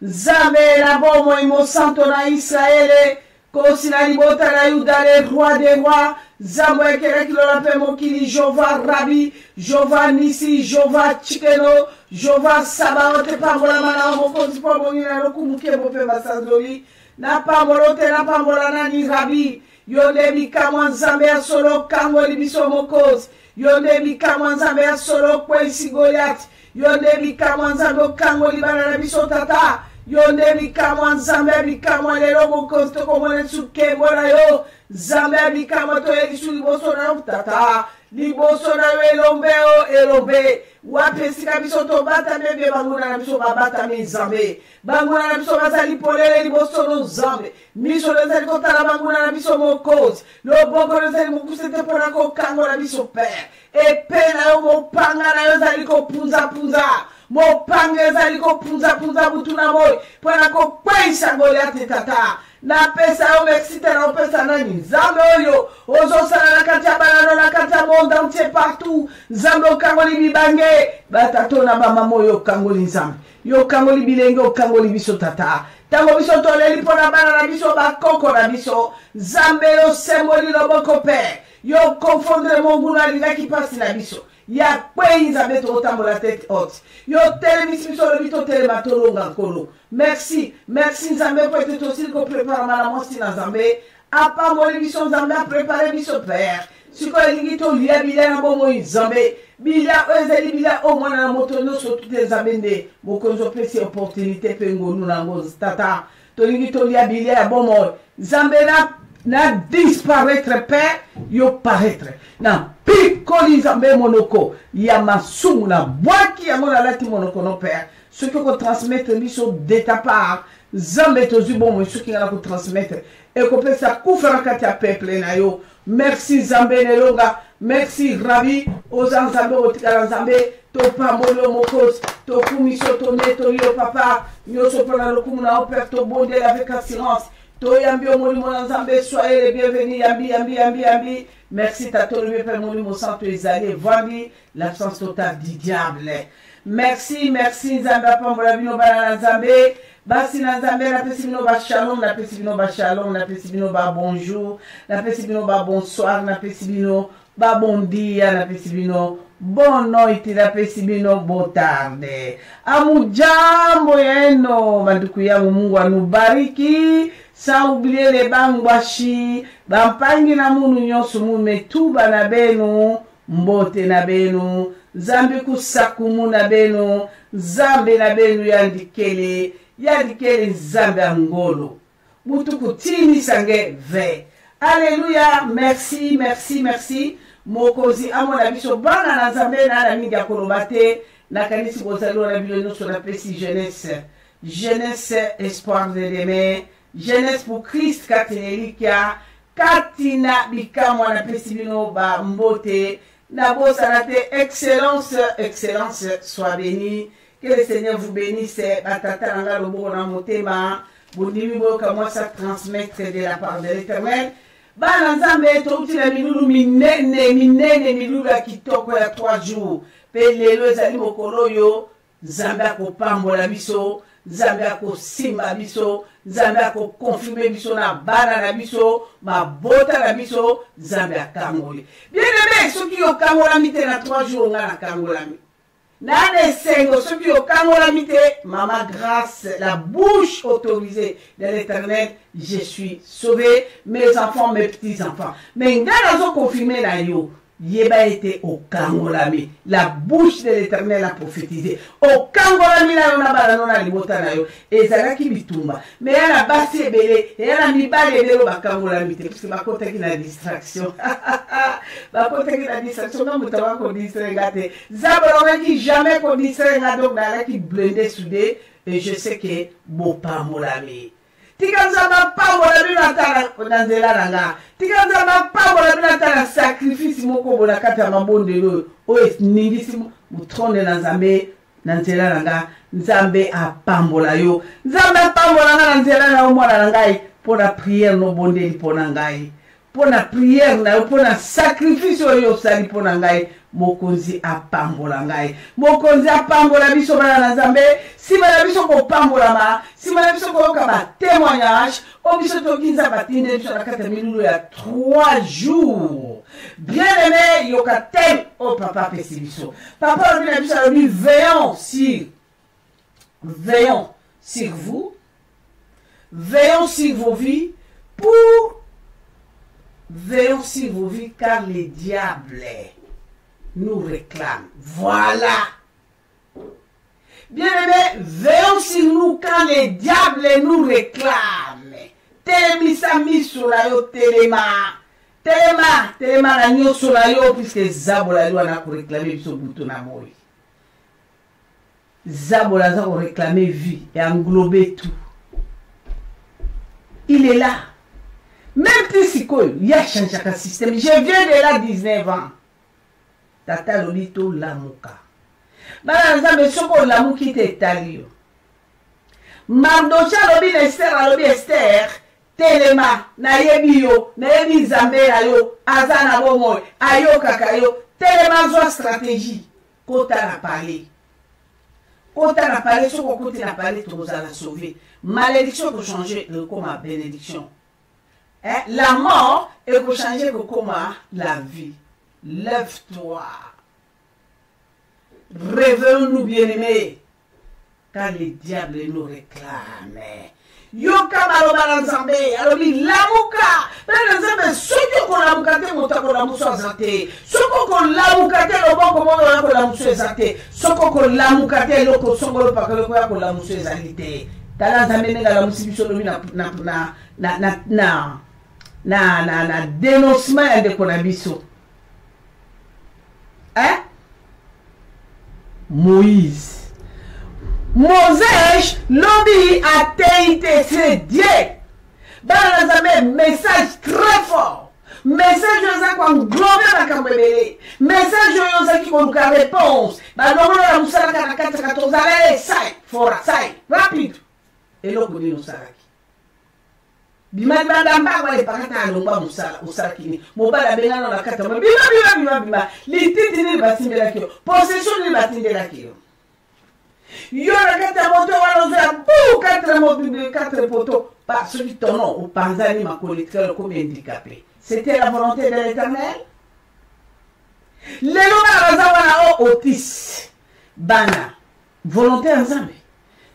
Nzambe na bomo imo santo na Israele. Kosi na libota na Yuda le roi des rois. Zambo ekele kilola pe mokili. Jova Rabi. Jova Nisi. Jova Chikeno. Jova Sabaote pambola mana mokozi po mongina lokumuke bope basazoli. Na pambolote na pambola nani Rabi. Yonde bikamwa Nzambe ya solo kango libiso mokozi. Yonde bikamwa Nzambe ya solo kwesi Goliath. Yonde bikamwa Nzambe kango libana na biso tata. Yonde bikamwa Nzambe bikamwa lelo mokozi toko mwane suke mbona yo. Nzambe bikamwa to elisu liboso na tata. Liboso na yo elombe o elombe. Wapesika biso to bata mebe banguna na biso babata mi Nzambe. Banguna na biso bazali polele liboso no Nzambe. Miso lezali kotala banguna na biso mokozi. Loboko lezali mokusete pona ko kango na biso père. Epe na yo mopanga na yo zali ko punza punza. Mopanga zali ko punza punza butu na moyo. Pona ko kwesa Goliath tata. Na pesa yo mexite na pesa nani Nzambe oyo. Ozo sala na kati ya banano na kati ya monde entier partout. Nzambe okangoli bibange. Batato na bama moyo kangoli Nzambe. Yo kangoli bilenge okangoli biso tata. Tango biso toleli pona bana na biso bakoko na biso. Nzambe yo semboli loboko père. Yo confondre mongu na linga ki pasi na biso. Ya kwe Nzambe to otambo la tête haute. Yo telebisi biso le bito telematolonga nkolo. Merci, merci Nzambe pour être aussi qu'on prépare la mosti na Nzambe. Apa moli biso Nzambe a préparé biso père. Siko elingito lia bilia na bomo Nzambe. Bilia ezeli bilia o mwana na moto nyonso tout Nzambe nde. Mokonzo pesi opportunité pe ngonu na ngozi tata. To lingito lia bilia ya bomo. Nzambe na disparaître père, yo paraître. Na pikoli Nzambe monoko. Ya masumu na bwaki ya mona lati monoko no père. Ce que vous transmettez de ta part, Nzambe tozu bon ce qui va vous transmettre et qu'on peut ça koufera katia peuple na yo. Merci Nzambe nelonga, merci Rabi, aux Nzambe otikala Nzambe, to pambolo mokos, to kumiso to neto yo papa, nyoso pona lokumu na opère to bonde avec assurance. To yambi omoli mon Nzambe, soyez les bienvenus yambi. Merci tato le père moli mon santo ezali vandi l'absence totale du diable. Merci Nzambe pambola bino bana Nzambe. Basi na Nzambe na pesi bino ba shalom, na pesi bino ba shalom, na pesi bino ba bonjour, na pesi bino ba bonsoir, na pesi bino ba bon dia, na pesi bino bon noite, na pesi bino bon tarde. Amujambo yeno maduku yangu, Mungu anubariki. Sans oublier les bangwashi, bampangi na munu nyonso mumetuba na benu, mbote na benu, Nzambe kusakumu na benu, Nzambe na benu yandikele Nzambe angolo. Mutu kutini sange ve. Alléluia, merci. Mokozi amona biso bana na Nzambe na la mingi ya kolobate, na kanisi bozalo na bilo nyonso na pesi jeunesse, espoir de demain. Jeunesse pour Christ Katenelikia Katina Bikamwa na pesi bino ba mbote na bosanate excellence soit bénie. Que le Seigneur vous bénisse. Batata nanga lobo na motema bondimi boka moi ça transmettre de la part de l'Éternel. Bana Nzambe to utila milulu minene milulu ya kitoko ya 3 jours. Pe lelo ezali mokolo yo Nzambe akopambola biso, Nzambe akosimba biso, Nzambe akokonfirme biso na bana na biso, mabota na biso, Nzambe akangoli. Bien aimé, ceux qui ont kangolami te na 3 jours nga na kangolami. Nane sengo, ceux qui ont kangolami te, mama grâce, la bouche autorisée de l'Éternel, je suis sauvé, mes enfants, mes petits-enfants. Mais nga nazo confirmer na yo. Yeba était au Kangolami. La bouche de l'Éternel a prophétisé. Au Kangolami na yona balano na libota na yo. Ezala ki bitumba. Mais elle a bassé belé. Et elle a mis balé belé au Kangolami. Parce que ma côte qui na distraction. Ma côte qui na distraction. Non, mutawa ko distrait gâté. Zabalonga qui jamais ko distrait gâté. Donc, là qui blindé soudé. Et je sais que beau pas molami. Tikanzama pambola bina tala onanzela nanga. Tikanzama pambola bina tala sacrifice moko bola kata mabonde lo. Oye ningisi mutrone na Nzambe nanzela nanga. Nzambe a pambola yo. Nzambe a pambola nga nanzela na mwana ngai. Pour la prière no bonde li pona ngai. pour la prière, pour le sacrifice, pour la ngai, mokonzi apambola ngai. Mokonzi apambola biso bana Nzambe, si bana biso ko pambola ma, si bana biso ko kaba témoignage, o biso to kinza batinde biso la kata milulu ya 3 jours. Bien-aimé, yoka tem o papa pesi biso. Papa on biso lui veillons sur vous. Veillons sur vos vies veillons sur vos vies car les diables nous réclament. Voilà. Bien-aimés, veillons sur nous quand les diables nous réclament. Télémisa misura yo téléma. Téléma la nyo sur yo puisque Zabola doit na réclamer biso buto na moi. Zabola za réclamer vie et englober tout. Il est là. Même si il y a changé le système. Je viens de là 19 ans. Tata Lolito Lamuka. Bana Nzambe soko Lamuki te talio. Mardocha lobi Esther. Telema na yebi yo, na yebi Nzambe yo, azana bomo, ayo kakayo. Telema zo stratégie. Kota na parler. Kota na parler, soko kote na parler, tout vous allez sauver. Malédiction pour changer comme bénédiction. Hein? La mort est pour changer comme la vie. Lève-toi. Réveillons-nous bien-aimés. Car les diables nous réclament. Yoka Maloba Nzambe, alors il lamuka. Bana Nzambe, soki ko lamuka te mota ko lamuso azate. Soko ko lamuka te lo boko mo ko lamuso azate. Soko ko lamuka te lo ko songolo pakalo ko lamuso azalite. Tala Nzambe nga lamusi biso lobi na dénoncement de konabiso. Hein? Moïse. Moses, lobby a été c'est Dieu. Dans les message très fort. Message qui va englober la cambébélé. Message qui va nous faire réponse. Bah, l'homme la moussala 14 allez, sai, fora, sai, rapide. Et l'autre dit nous saraki. Bima bamba wale pakata alomba musala kini. Mobala benga na kata. Bima. Lititi ni batimbela kio. Possession ni batimbela kio. Yo la kata moto wala bou 4 poteaux parce que ton nom au panzani ma collecteur comme handicapé. C'était la volonté de l'Éternel. Les lois wana otis bana volonté ensemble.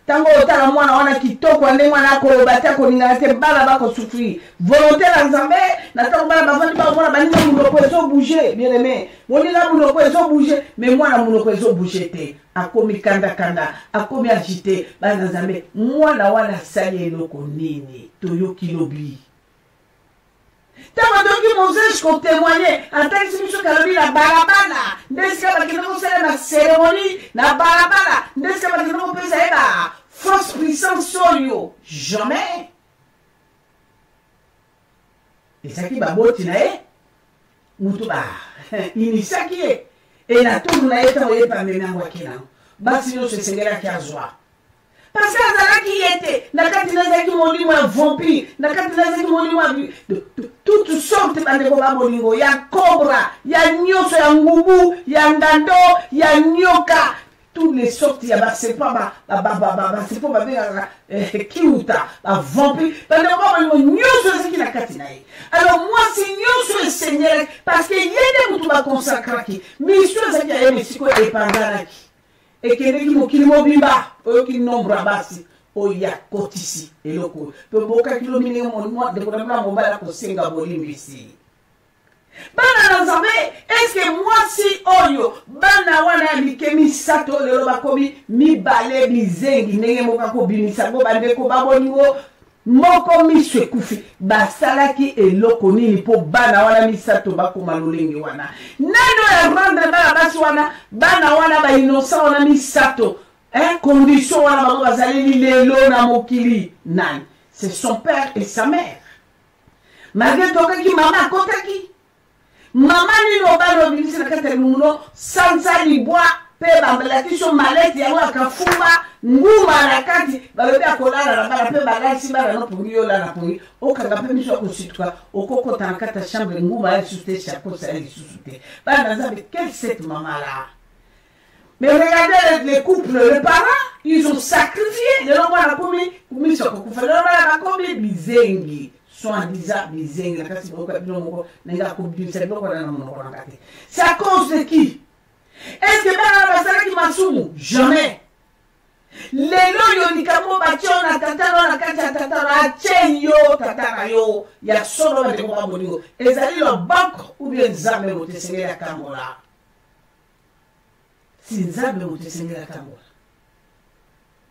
Tango otala mwana wana kitoko ande mwana ko bata ko ninga te bala ba ko souffrir. Volonté ensemble na tango bala bavandi ba mwana bani muno ko so bouger bien aimé. Moni la muno ko so bouger mais mwana muno ko so bouger te. Akomi kanda akomi agité bana nzambe mwana wana sali eloko nini toyoki lobi. Tama doki Moses ko témoigner en tant que celui qui a la barabana ndeska ba kinoko sala na cérémonie na barabana ndeska ba kinoko pesa eba force puissance soyo jamais. Et ça qui ba boti na mutu ba inisaki et na tout na eta oye pa mena wakina basi no se sengera ki azwa. Parce que Azalaki était, Nakatinazaki Molimo un vampire, Nakatinazaki Molimo toutes sortes de combats Molingo. Il y a cobra, il y a nyoso, il y a ngubu, il y a ndando, il y a nyoka. Toutes les sortes, il y a c'est pas c'est pas kiuta, vampire. Alors moi, c'est nyoso le Seigneur, parce qu'il y a des moutouba consacrés, mais il y a des messieurs et pandaraki. Et que les gens bimba, qui nombre basi, oya kotisi, et loko. Peu boka kilomine moi de problème mon bala ko singa bolimbisi. Bana Nzambe, est-ce que moi si oyo bana wana mikemi sato le roba komi mi bale bizengi nenge moka ko bimisa go bande ko babonigo moko mi swekufi basalaki eloko nini po bana wana misato bakoma lolenge wana nano ya rendre bana basi wana bana wana ba innocent wana misato condition wana bango bazali lelo na mokili nani c'est son père et sa mère malgré tokaki mama kotaki mama nino bano bilisi na kata muno sansa libwa pe bambelaki so maleti yango akafuma nguma na kati balobi akolala na bana pe balasi bana no pongi yola na pongi okanga pe miso akosituka okokota na kati ya chambre nguma ya lisusu te chakosa ya lisusu te bana nzambe quelle cette maman là. Mais regardez les couples, les parents, ils ont sacrifié. Les gens ont commis bizengi. Soi-disant bizengi. C'est à cause de qui? Est-ce que Bana qui m'a soumou? Jamais. Les gens qui ont battu na tatara na kati ya tatara chenyo tatara yo ya solo de ko bolingo. Ezali le banque ou bien zamé au tesengé ya kamola. Si nzambe mutesengela tango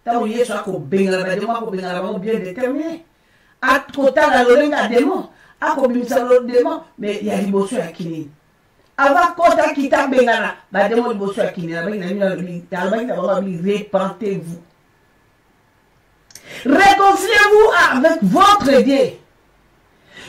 tawo yesu akobengala bademo akobengala bango bien déterminé akotala lolenga demo akobimisa lodemo mais ya liboso ya kinini ava kota kita bengala bademo liboso ya kinini repentez-vous, réconciliez-vous avec votre Dieu,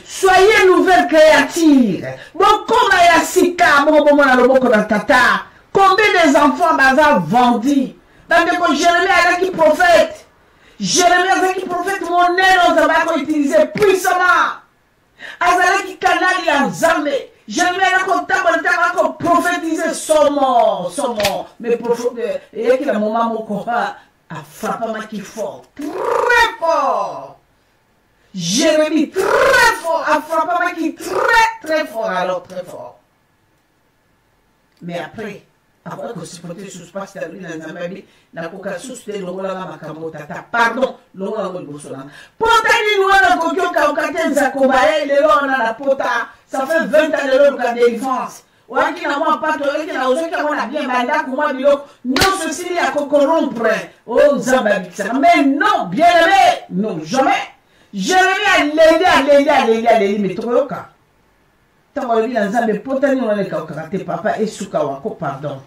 soyez nouvelle créature. Bon comme ya sika bon na loboko na tata. Combien des enfants bazar vendus? Dans des Jérémie avec qui prophète. Jérémie avec qui prophète, mon nom va utiliser puissamment. Azalé qui canal y a zamé. Jérémie avec un tabou prophétiser son mort. Mais prophète, et qui la maman mokora a frappé ma qui fort. Très fort. Jérémie très fort. A frappé ma qui très fort. Alors très fort. Mais après que se porter sous passe la rue dans Zambie, na koka sous de longola makambo tata. Pardon, longola ngo bosona. Pota ni noana kokyo ka okatenza kobaye le lona na pota. Ça fait 20 ans de l'eau de défense. Waki na moi pas to eki na ozoki na bien banda ko moi biloko. Non ceci li a corrompre. Oh Zambie ça. Mais non, bien aimé, non jamais. Jérémie a l'aider mais troka. Tant que la Zambie potani on est kakate papa et sukawako pardon.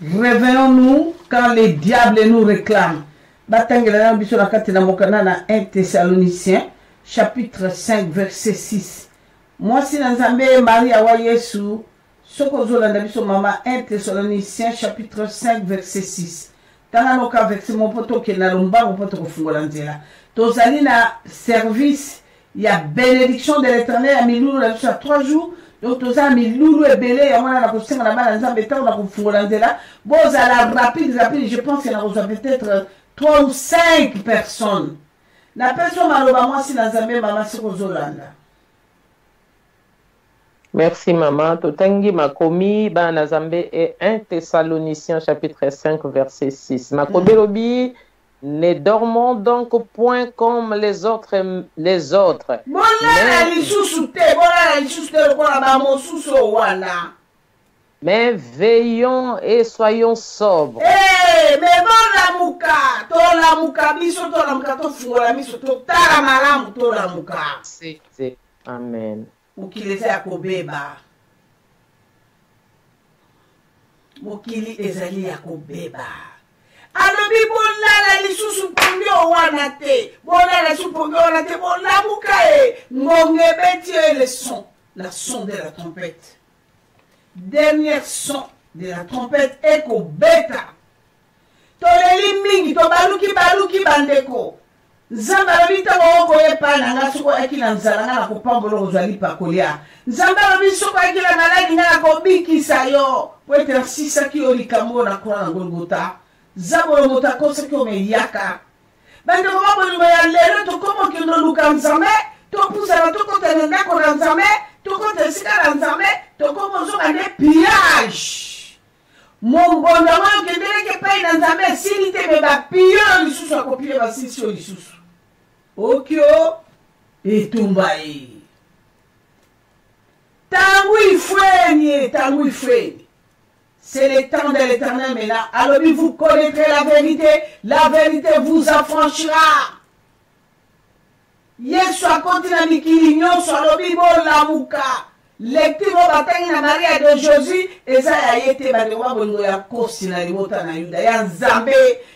Réveillons-nous quand les diables nous réclament. Batangela biso la kati na mokana na 1 Thessaloniciens chapitre 5 verset 6. Moi si na Nzambe Maria wa Yesu soko zolanda biso mama 1 Thessaloniciens chapitre 5 verset 6. Tanga noka verset mon poto ke na lomba mon poto kofungola nzela. Tozali na service, il y a bénédiction de l'Éternel à Milou la 3 jours. Donc tout ça Milou et belé on a la position na bana Nzambe ta na kofungola nzela. Boza la rapide, je pense qu'il y a peut-être 3 ou 5 personnes. La personne maloba moi si na Nzambe mama soko zolanda. Merci maman. Totangi makomi ba na Nzambe et 1 Thessaloniciens chapitre 5 verset 6. Makomi lobi ne dormons donc point comme les autres. Mais veillons et soyons sobres. Mais bon la muka, biso to la muka to fungola miso to tara malamu to la muka. C'est amen. Mukili ya kobeba. Mukili ezali ya kobeba. Alobi bolala lisusu pongo wana te. Bolala lisusu pongo wana te. Bolala mukae. Ngonge beti le son. La son de la trompette. Dernier son de la trompette eko beta. Toleli mingi to baluki bandeko. Nzamba bita woko yepa nanga suko ekila nzalanga na kopambolo ozali pakolia. Nzamba biso ko ekila maladi ngala ko bikisa yo. Poetra sisa ki olikambo na kona ngolgota. Zabolo motakosa ki omeyaka. Bande ko mabolo ya lelo to komo ki no luka nzambe, to pusa na to ko tenenda ko nzambe, to ko tesika nzambe, to komo zo ane pillage. Mon bon amour qui dirait que paye dans la main, s'il était bébé, pire, il sous-soit copié, va s'il sur les sous. Okyo, et Tumbaï. Tangoui fouenne. C'est le temps de l'Éternel maintenant. Alors, vous connaîtrez la vérité vous affranchira. Yesu akontina mikili nyonso alobi bola muka. Lecture batangi na Maria de Jésus eza ya yete badewa bongo ya kosi na libota na Yuda ya Nzambe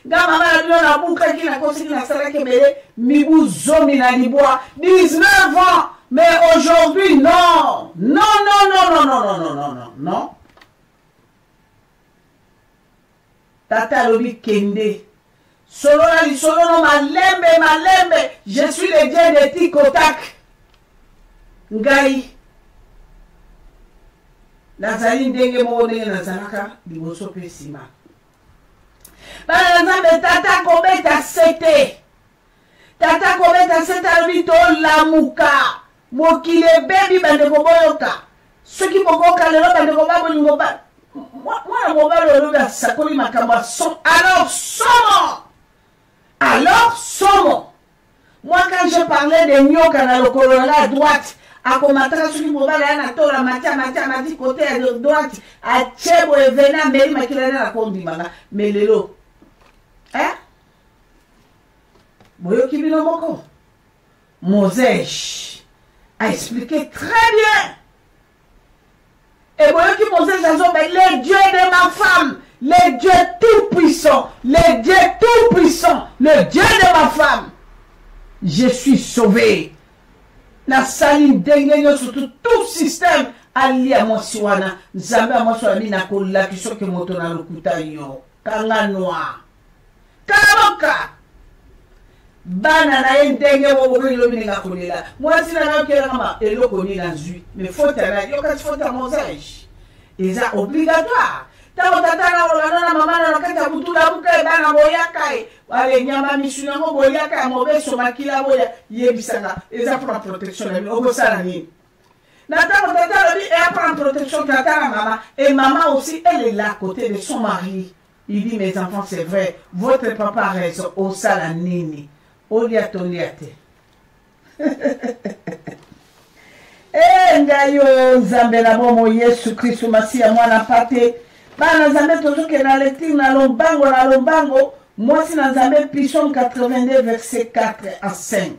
nga mama na bino na buka ki na kosi na sala kebele mibu zomi na libwa 19 ans mais aujourd'hui non Tata lobi kende. Solo na li solo no malembe. Je suis le Dieu de Tikotak. Ngai. Nazali ndenge moko ndenge nazalaka liboso pe nsima. Bana Nzambe tata kobeta sete. Tata kobeta sete alobi tolamuka. Mokili ebebi bandeko boyoka. Soki bokoka lelo bandeko babolingo ba. Mwana mobali olobi asakoli makambo ya somo. Alors somo. Moi quand je parlais de nyoka na lokolo à droite, akomataka soki mobali ana tola mati côté à droite, a chebo evena mbeli makila na kondimanga. Mais lelo. Hein? Boyoki bino moko. Moses a expliqué très bien. Et voyez qui Moses a dit, le Dieu de ma femme, le Dieu tout-puissant, le Dieu tout-puissant, le Dieu de ma femme, je suis sauvé. Na sali dengenyo surtout tout système ali à mwasiwana, nzambe à mwasiwana na kola kisoke moto na lokuta yo, kanga noa, kaboka. Bana na ndenge wo lobi ninga kolela mwasi na nakela kama eloko ni na zui mais faute na yo ka faute Moses eza obligatoire tango tata na olana na mama na kata butula buka bana boyaka wale nyama misuna ngo boyaka mobeso makila boya yebisanga eza pour la protection na obo sala ni na tango tata lobi et pour la protection tata na mama et maman aussi elle est là à côté de son mari. Il dit mes enfants c'est vrai votre papa a raison au sala nini. Oliate. Ngayo Nzambe na bomo Yesu Kristo Masia mwana pate. Bana Nzambe tozoke na lecture na lombango. Mwasi na Nzambe Psaume 82 verset 4 à 5.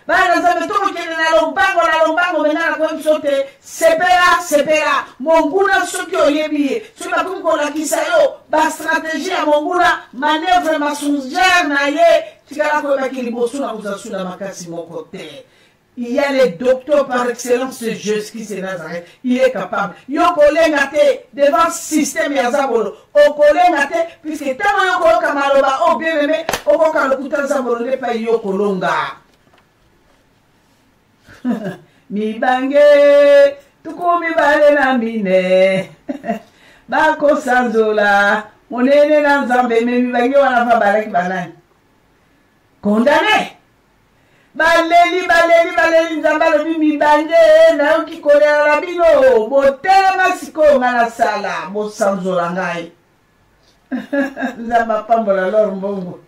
Bana Nzambe tozoke na lombango menana kwa msote. Sepera. Monguna soki oyebiye. Soki bakomi kolakisa yo. Ba stratégie ya monguna. Manœuvre mensongère na ye. Il y a les docteurs par excellence de Jésus-Christ de Nazareth. Il est capable. Yoko lengate devant le système yazabolo. Oko lengate puisque tant yoko kamaloba o bien aimé oko kalokuta zabolo ne pa yoko longa. Mi bange tukumi bale na mine. Bako sanzola monene na Nzambe me mi bange wana fa baraki banani. Condamné. Baleli nzambalo mimi bande na yoki kolera la bino botela siko ngana sala bo sanzola ngai. Nzamba pambola lor mbongo.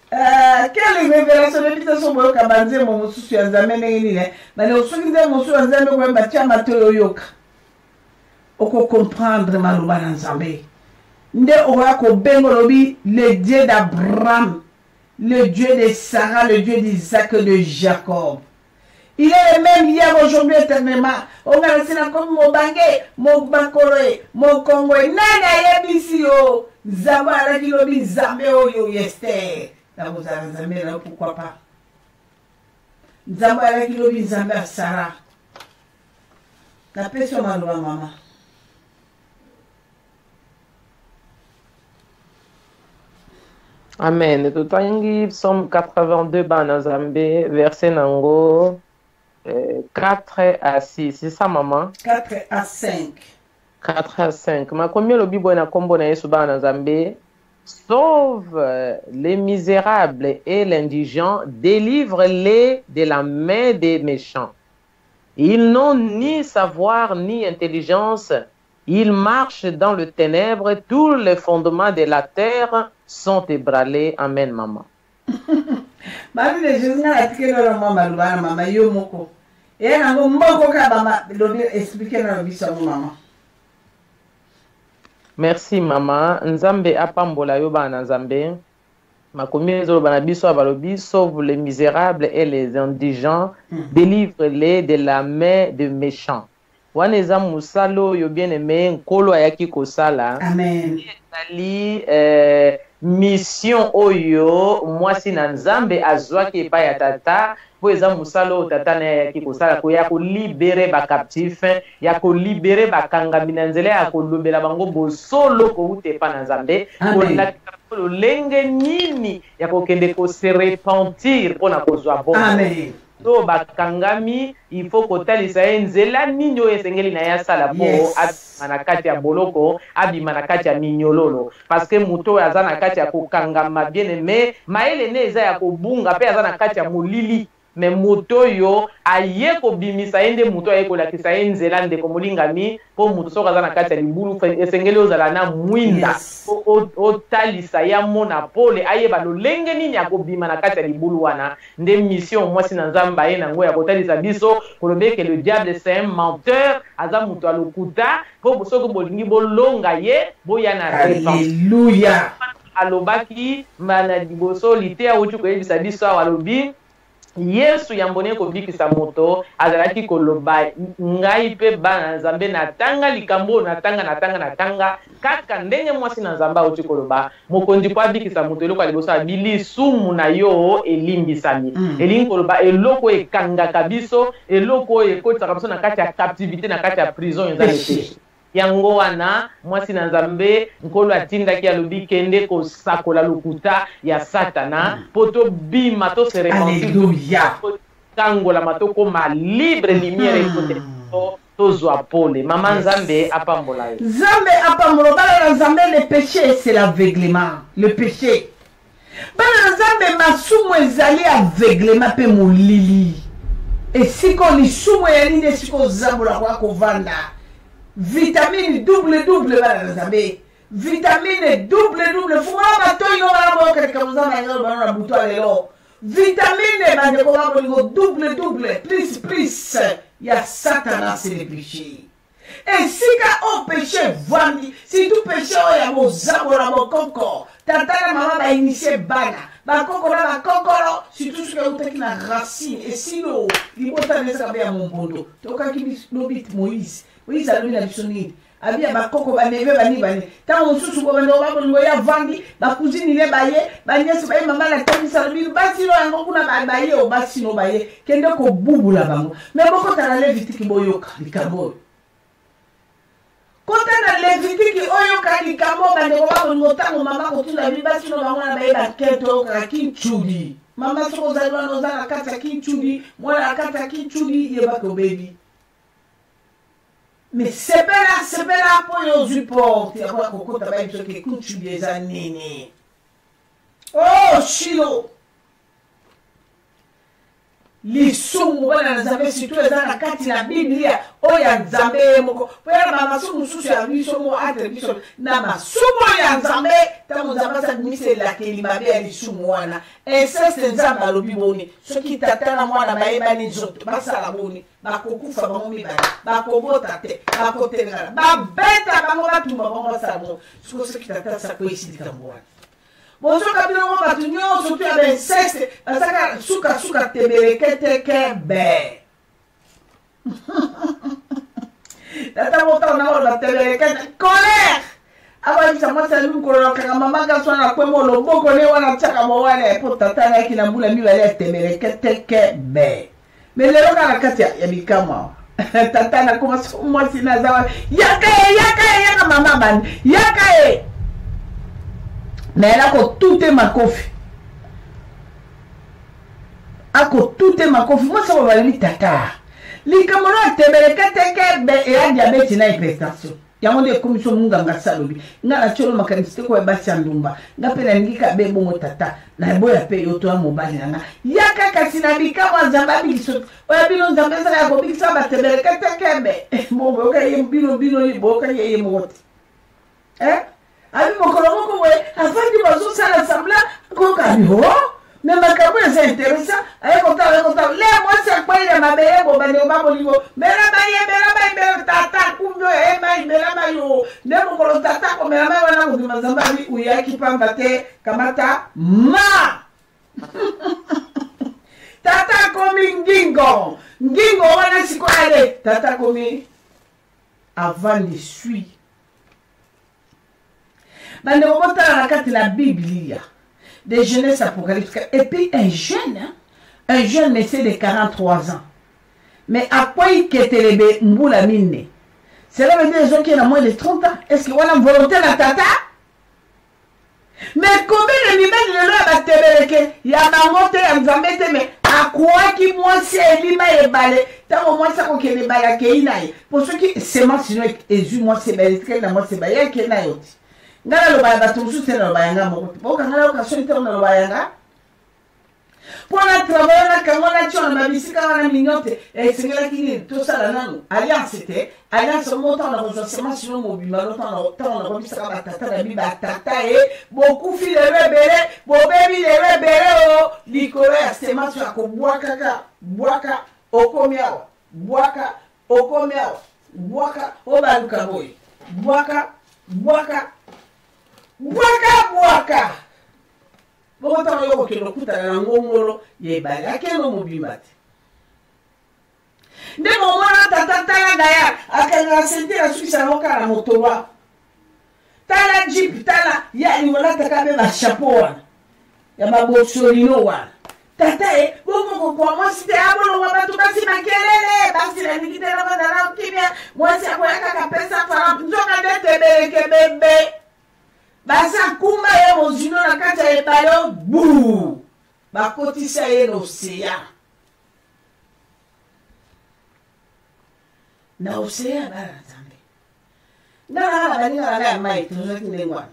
Quelle révélation de pita so boyo kabanze mo mususu ya Nzambe nini ne. Bale osoki nze mususu ya Nzambe ko batia matelo yoka. Oko comprendre maluba na Nzambe. Nde oya ko bengo lobi le Dieu d'Abraham. Le Dieu de Sarah, le Dieu d'Isaac, de Jacob. Il est le même hier, aujourd'hui, éternellement. On va rester là comme mon bangue, mon bakoroe, mon congo. Nana yebisi yo. Zaba qui lobi zambe yo yeste. Là vous avez zambe là pourquoi pas. Zaba qui lobi zambe à Sarah. La paix sur ma loi maman. Amen. Tutangi Psaume 82 Banazambe, verset nango 4 à 6. C'est ça, maman? 4 à 5. 4 à 5. Ma combien le Bible na kombo na Yesu Banazambe? Sauve les misérables et l'indigent, délivre-les de la main des méchants. Ils n'ont ni savoir ni intelligence. Ils marchent dans le ténèbre, tous les fondements de la terre sont ébranlés. Amen, maman. Marie de Jésus n'a pas été maman, yo moko. Et un moko ka maman, expliquer dans le maman. Merci, maman. Nzambe apambola yo ba Nzambe. Ma commune banabiso abalobi sauve les misérables et les indigents, délivre-les de la main des méchants. Waneza musalo yo bien aimé nkolo ayaki kosala. Amen. Ali mission oyo mwasi na nzambe azwaki epai ya tata po eza mosala oyo tata na yaki kosala ya kolibere bacaptif ya kolibere bakangami na nzela ya kolobela bango bosolo kouta epai na nzambe kolakisa lolenge nini ya kokende kose repentir mpona kozwa bongo to bakangami il faut kotalisa ye nzela nini oyo esengeli na ye asala po abima na kati ya boloko abima na kati ya minyololo parce que moto oyo aza na kati ya kokangama bien aimé mayele ne eza ya kobunga mpe aza na kati ya molili me moto oyo aye kobimisa ye nde moto aye kolakisa ye nzela ndeko molingami mpo moto soki aza na kati ya libulu esengeli ozala na mwinda otalisa ya mona pole ayeba lolenge nini ya kobima na kati ya libulu wana nde mission mwasi na nzambe aye nango ya kotalisa biso kolobi ke le diable c'est un menteur aza moto alokuta mpo soki bolingi bolonga ye boya na Alléluia. alobaki na liboso lite awuti koyebisa biso awa alobi Yesu yambone kobikisa moto azalaki koloba ngai pe bana nzambe natanga likambo natanga kaka ndenge mwasi na nzambe auti koloba mokonzi kwa bikisa moto eloko liboso abili sumu na yo elimbisami elingi koloba eloko ekangaka biso eloko ekotisaka biso na kati ya captivité na kati ya prison eza péché yango wana mwasi na nzambe nkolo atindaki alobi kende kosakola lokuta ya satana po tobima tose repentir tangola matokoma libre lumière ekote tozwa pole mama nzambe apambola ye nzambe apambola bana na nzambe le péché c'est l'aveuglement le péché bana na nzambe masumu ezali aveuglement mpe molili esiko lisumu eyali nde esiko zambola kwa kovanda vitamine double bana nzambe vitamine double fuma batoyo bana boka kamuzama ngalo bana buto alelo vitamine bande ko babo double plus ya satana c'est le péché et si ka o péché vandi si tout péché o ya mozabo la mokoko tata na mama ba initier bana ba kokolo ba kokolo si tout ce que vous avez na racine et sino libota nesa ba ya mombondo toka ki lobit Moïse oui ça lui la bisoni abia bakoko baneve bani tango susu bo bando babo ya vandi bakuzini ne baye banyesi baye mama na tamisa bilu basi lo yango kuna baye o basi no baye kende ko bubula bango me boko tala levitiki boyoka likambo kota na levitiki oyoka likambo bande ko babo ngotango mama ko tunda bilu basi no bango na baye baketo ka kinchudi mama soko zalwa no zana kata kinchudi mwana kata kinchudi yeba ko baby. Mais c'est bella pour les supports. Il y a pas beaucoup de travail sur les coups des années. Oh, Chilo. Les sous, wana nzambe surtout eza na kati na Biblia oya nzambe moko pera mama sumu susu ya biso mo atre biso na masumo ya nzambe tango nzambe sa mise la kelimabe ya lisumu wana esese nzambe alobi boni soki tata na mwana bayeba ni nzoto basala boni bakokufa bango mibale bakobota te bakotengala babeta bango batumba bango basala bongo soki tata sa koyesidika mbwana bonjour kabila ngo batu nyonso tu ya benseste basaka suka tebereketeke be tata mota na wala teberekete colère aba bisa mwasa lumkolo kaka mama gaswa na kwemo loboko ne wana tsaka mo wale po tata na kina mbula miwale tebereketeke be melelo kana kati ya bikama tata na kuma mwasi na zawa yaka mama bani yaka mais elle a tout est ma coffre. Ako tout est ma coffre. Moi ça va aller tata. Li kamona tebereketeke be e a diabète na hypertension. Yango de commission munganga salobi. Nga na cholo makanisite ko basi andumba. Nga pena ngika be bongo tata. Na boya pe yoto a mobali na. Yaka kasina bika wa zambabi so. Oya bino zambeza ya ko bikisa ba tebereketeke be. Mo okay bino li boka ye moti. Abi mokolo moko we afandi bazo sala sambla ko kabiho me makabo ya interesa ay kota le mo se kwa ile mabeye bo bane ba bolingo mera baye tata kumyo e mai mera bayo ne mokolo tata ko mera mai wana muzima zambali uyaki pamba te kamata ma tata komi ngingo wana siko ale tata komi avant de suivre. Bande robota la carte la Bible. Des jeunesses apocalyptiques. Et puis un jeune monsieur de 43 ans. Mais à quoi il quitte les mboula mine? Cela veut dire les gens qui ont moins de 30 ans. Est-ce que voilà volonté la tata? Mais combien de mimènes le loi va te dire il y a ma montée à Nzambete, mais à quoi qui moi c'est lima et balé? Tant au moins ça qu'on est balé qui est pour ceux qui c'est moi sinon et moi c'est balé que la moi c'est balé qui est naïf. Ngala lo balé tout juste le bayanga mo. Bon quand ngala occasion de le bayanga. Pour la travailler na kamona tu on a bisika wana mignote et c'est là qui tout ça là non. Alliance c'était alliance au montant de rejoindre sinon mobile longtemps on a remis ça batata la bi batata et beaucoup fil les rebelles bobebi les rebelles oh Nicolas c'est ma sur ko boaka okomiao boaka okomiao boaka obaluka boy boaka Bogota yo ke lokuta na ngongolo ye bala ke no mobimati. Ndemo mwana tata gaya akanga sentira suisa noka na motowa. Tala jeep tala ya ni wala takabe ba chapeau ya mabosolino wa. Tata bongo kwa mwasi te abolo wa batu basi makelele basi la nikitela badala kimia mwasi akoyaka kapesa para nzoka dete beleke bebe. Basa kuma ye mozino na kata ye bayo bou bakotisa ye l'océan na océan bara zambe na bani na mai tuzo kinengwa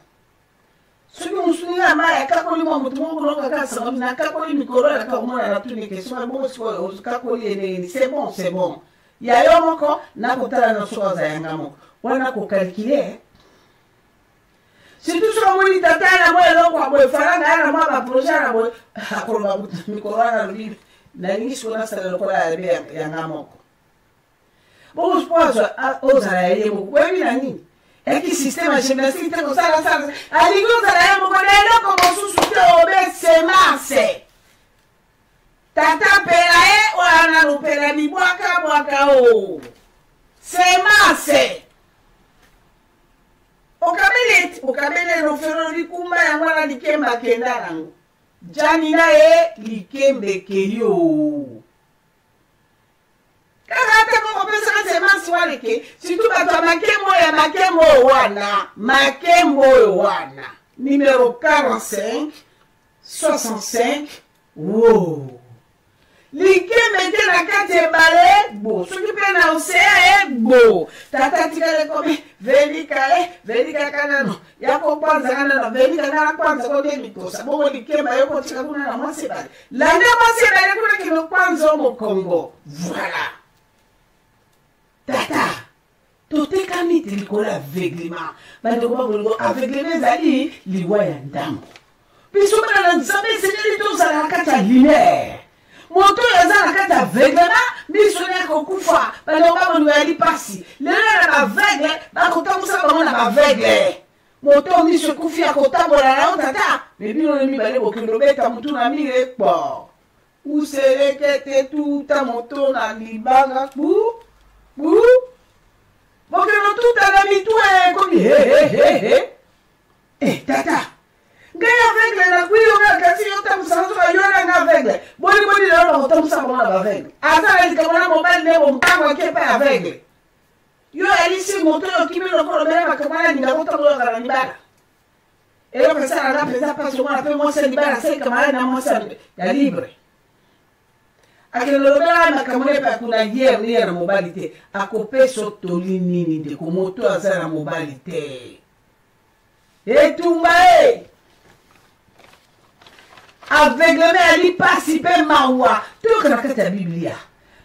subi musuninga mai akakoli mwa mutu mungu longa kasa na akakoli mikoro ya kaumona na tunike suma bongo siko akakoli ene c'est bon ya yo moko na kotala na soza yanga moko wana ko calculer. Si tout ce monde est à moi, alors quoi, moi, faranga na moi, ma projet na moi, akoloba mikorana lui, na lingi kuna sala lokola ya ngamoko. Bon, je pense ozala ye mo, webi na nini? Eki système gymnastique te ko sala, aligo ozala ye mo ko lelo ko mosusu te obe semence. Tata pela e wana no pela mi bwaka o. Semence. Okabele rofero likumba ya mwana likemba kenda nango. Jani na e likembe keyo. Kaka ko pesa ka semasi waleke. Situ bato makembo wana. Numéro 45 65. Wow. Likembe te na kate bale bo. Soki pe na osea bo. Tata tikale komi velika kanano. Yako kwanza kanano velika na kwanza kote mikosa. Bongo likemba yoko tika kuna na mwase bale. Landa mwase bale kuna kino kwanza omo Congo. Voilà. Tata. Tote kamite likola aveglima. Bande kwa bongo aveglima zali liwa ya ndamu. Piso bana na nzambe senyeli toza na kata lumière. Moto yazana kata veglema biso nyako kufa balo baba ngali pasi lelo na aveugle bakotamusa bango na aveugle moto miso kufi akotambola na tata bebino ni bale bokendo beta mutu na mire po uselekete tuta moto na libanga bu bokendo tuta na mitwe komi tata Gaya aveugle na kuyo na kasi yota musanzo ka yona na aveugle. Boni lelo na kotamusa bango na aveugle. Asa ali kamona mobile nebo mpango kepa aveugle. Yo elisi moto yo kimi lokolo bele makamana ninga kotamusa kana nibara. Elo pesa na pesa pa so na pe mo se nibara se kamana na mo se ya libre. Akelo bele makamana pa kuna hier mobilité. Akopeso tolinini de komoto azara mobilité. Etumba aveuglement ali pasi pe mawa to kana kata biblia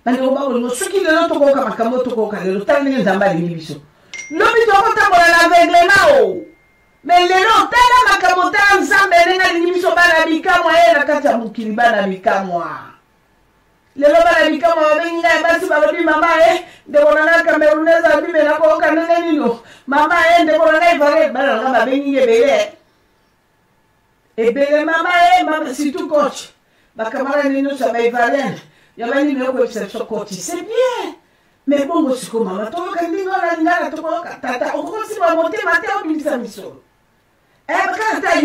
bali o bawo no soki le to ko kama kamo to ko kale lo tani nzamba li biso lo bi to ko tambola na aveuglement o mais le lo tana makamo ta nzambe lenga li biso bana bikamwa na kata mukili bana bikamwa le lo bana bikamwa benga basi balobi mama de bonana camerounesa bi me na ko kana nino mama de bonana ivare bana ngamba bengi bele Ebele mama surtout coach. Bakamara nino sa baivalen. Yabani me ko exception coach. C'est bien. Mais bon moi siko mama to ka ndingo na ngara to ko tata o ko si ba mote mate o binisa misolo. Quand tu as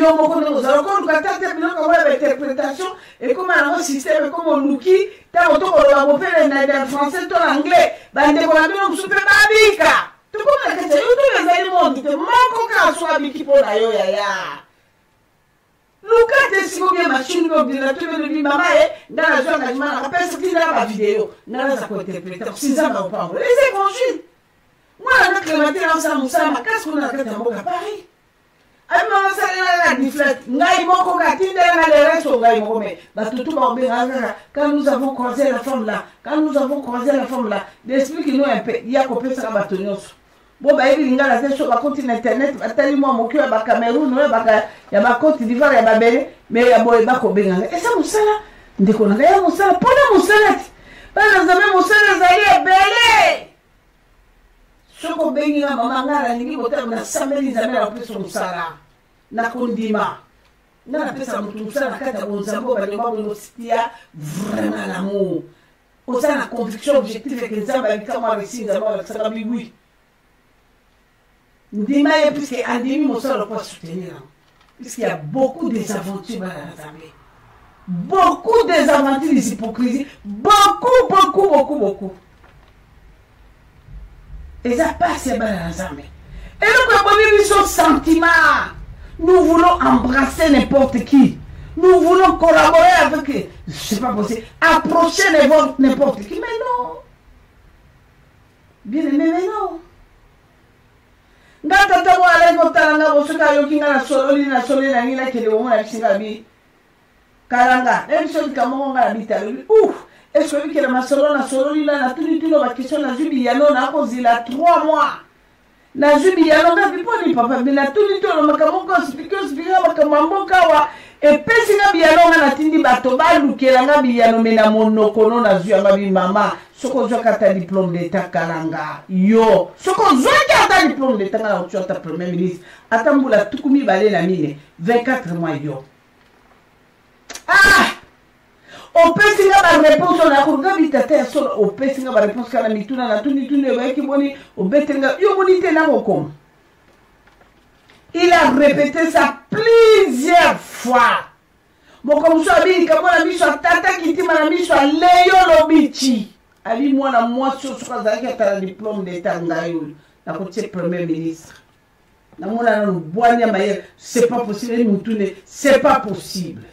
interprétation et comme un système comme on nous qui, tu as un français, tu as anglais, tu as un super babika. Tu comprends que c'est les animaux qui te manquent quand soit biki pour la yo ya. Luka te si bien machine d'ordinateur de lui maman dans la zone d'animal, rappelle ce qu'il a ma vidéo, dans la interprétation, 6 ans au pas. Laissez conjugue. Moi, la clémentine, on s'en moussa, ma casse qu'on a fait un mot à Paris. Quand nous avons croisé la femme là, explique-nous un peu. Il y a coupé ça à bon, bah, il y a la tête sur la compte internet, moi mon cœur, à Cameroun, il y a ma Côte d'Ivoire, il y a ma belle, mais il y a Boéba Kobenganga. Et ça, Moussala, dès qu'on a gagné Moussala, pendant Moussala, pendant que Moussala, vous allez belle. Ce qu'on bénit à maman, la ligne, on a samedi, jamais la plus sur Moussala. Na kondima. Na la pesa Moussala, la carte à Bonzambo, bah, il y a vraiment l'amour. On a la conviction objective et que les hommes avec ça, moi, ici, nous avons avec ça, oui. Ndima est plus qu'Andemi, mon soeur, ne peut pas soutenir. Puisqu'il y a beaucoup de désaventures dans la Zambie. Beaucoup de désaventures, des hypocrisies. Beaucoup. Et ça passe dans la Zambie. Et donc, on a son sentiment. Nous voulons embrasser n'importe qui. Nous voulons collaborer avec, je ne sais pas possible, approcher n'importe qui. Mais non. Bien aimé, mais non. Ngata tawo ala ko talanga bo suka yo kinga na solo na ngila kele wo na kinga bi kalanga so kamo nga bitalo est-ce que kele masolo na solo na tuni ba question na jubiliano na ko zila 3 mois na jubiliano nga biponi papa bila tuni makamo ko speaker makamambo kawa e pesi nga biano na tindi bato ba lukela nga biano mena monoko no na zua nga bi mama soko zo kata diplôme d'état kalanga yo soko zo kata diplôme d'état na ochota premier ministre atambula tukumi bale na mine 24 mois yo o pesi nga ba réponse na ko nga bitata so o pesi nga ba réponse kana mituna na tuni ba ki boni o betenga yo boni te na ko. Il a répété ça plusieurs fois. Mon comme ça dit que moi la mission tata qui dit ma mission Léo Lobichi. Ali moi la moi sur qui a le diplôme d'état ngayo. La côté premier ministre. Na mona no boanya maye, c'est pas possible nous tourner, c'est pas possible.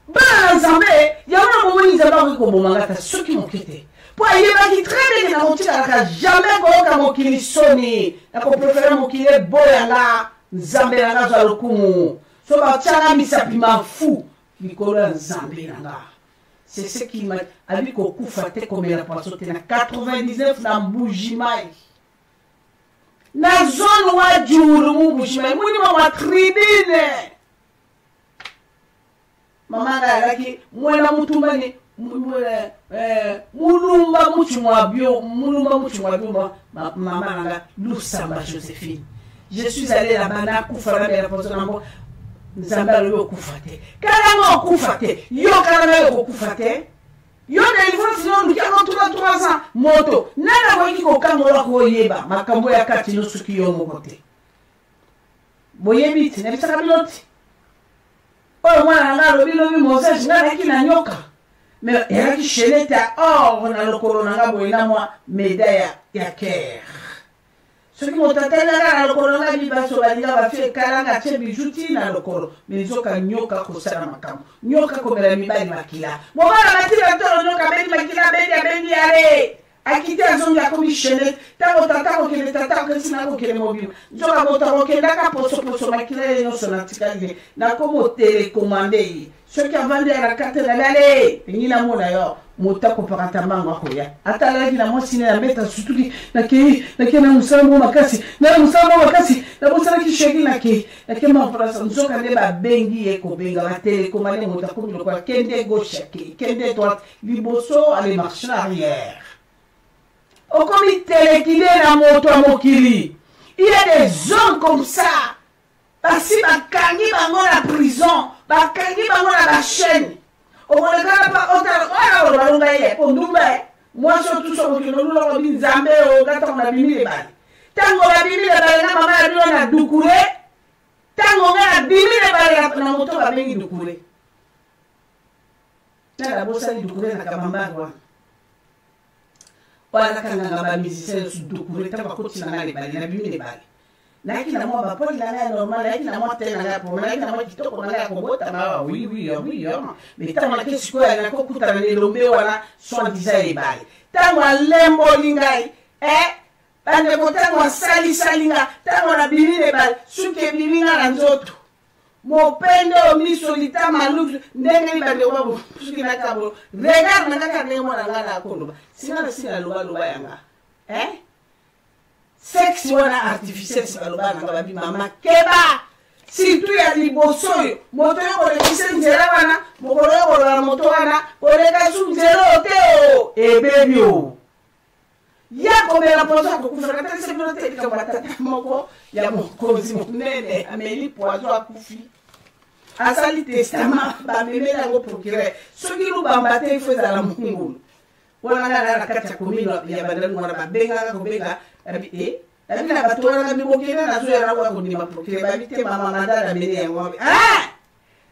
Bah Zambé, il y a un moment ils avaient ko bomanga ceux qui m'ont quitté. Pour aller qui très bien na moti la jamais ko mo kili soni. Na ko préférer mo kili boyanga. Nzambe nanga za lokumu so ba tchanga misapima fou likolo nzambe nanga c'est ce qui m'a avec ko kufate comme la poisson na 99 na mbujimai na zone wa juru mbujimai muni mama tribune mama ngaki mwana mutumbani mulumba muchumwabyo mama nanga Lusamba Joséphine. Je suis allé là-bas, na kufara mais la personne en Nzamba yo kufate. Kalama kufate. Yo kalama yo kufate. Yo na ilifo sinon nous avons 3 ans moto. Nana waki ko kangola ko yeba. Makambo ya kati no suki yo mokote. Boyebi tina bisaka biloti. Oh mwana ngalo bilobi Moses ngana kina nyoka. Mais era ki sheleta na lokolo nanga boyina moi médaille ya Caire. Ceux qui m'ont attaqué à l'okolo na biba so balinga ba fait kalanga che bijuti na lokolo mizoka nyoka kosala makamu nyoka komela mibali makila mobala matira tolo nyoka bendi makila bendi ale akite azongi akomi chenet tango tata ko kele tata ko sina ko kele mobile nzoka bota ko kele ka poso makila nyonso na tikali na komo télécommandé ceux qui avaient la carte de l'aller ni la mona yo motako paranta mango akoya atala kina mwasi na mbeta sutuki na ke na musambo makasi na bosala ki sheki na ke ma place nzoka ne ba bengi e ko benga ba télécommandé motako ko kwa kende gauche kende droite liboso aller marcher arrière au comité qui est na moto mokili il y a des hommes comme ça parce que bakangi bango na prison bakangi bango na la chaîne. On ne regarde pas autant. Moi, surtout sur le nom de Zambé, on a mis les balles. Tant qu'on a mis les balles, maman a dit on a doucouré. tango nga bimile bale na moto ba bengi dukure na bosa ni dukure na kamamba wana wala kanga ba musicien su dukure ta ba koti na ngale bale na bimile bale na kina mo ba poli na ngale normal na kina mo tena ngale po na kina mo kitoko na ngale ko bota ma oui mais tango na kesi ko ya ko kuta na lombe wala so disait bale tango lembo lingai bande ko tango sali salinga tango na bimile bale suke biminga na nzoto mopende omisolita malufu ndenge bande ko suke na kabo regarde na kaka ndenge mona ngala akondo sina loba yanga sexe wana artificiel sikaloba nanga babi mama keba surtout ya liboso yo moto yo kolekisa nzela wana mokolo yo kolola moto wana koleka su nzela te o ebebi o ya komela pozo kokufa kata sekurite ikabata moko ya mokozi monene ameli poizo akufi asali testament bamemela ngo procureur soki lubamba te ifo ezala mungulu wana na kati ya komino ya bandani wana babenga kobenga abi na bato wana mibokena na zo ya rawa kondima procureur babite mama mandala mene yango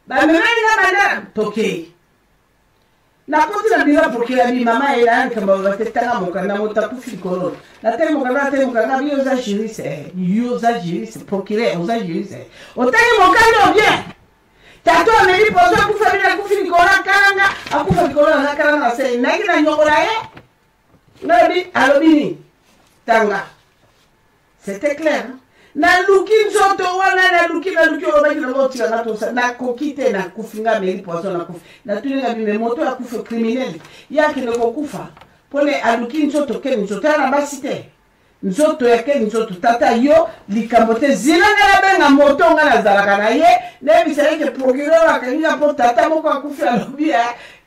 bamemeli na mandala toke na koti na bila procureur bi mama ela kamba batetanga mokanda motakufi kololo na tele mokanda bi yoza juriste procureur oza juriste otangi mokanda bien tato ameli pozo akufa bila kufi nikola karanga akufa nikola na karanga se naki na nyokola ye nabi alobini tanga c'était clair na luki nzoto wana na luki obaki na ngoti na tosa na kokite na kufinga meli pozo na kufi na tulinga bime moto ya kufa criminel yake na kokufa pole aluki nzoto ke nzoto na basite nzoto yake nzoto tata yo likambote zilanga na benga moto ngana zalaka na ye ne bisale ke procureur akanga po tata moko akufi alobi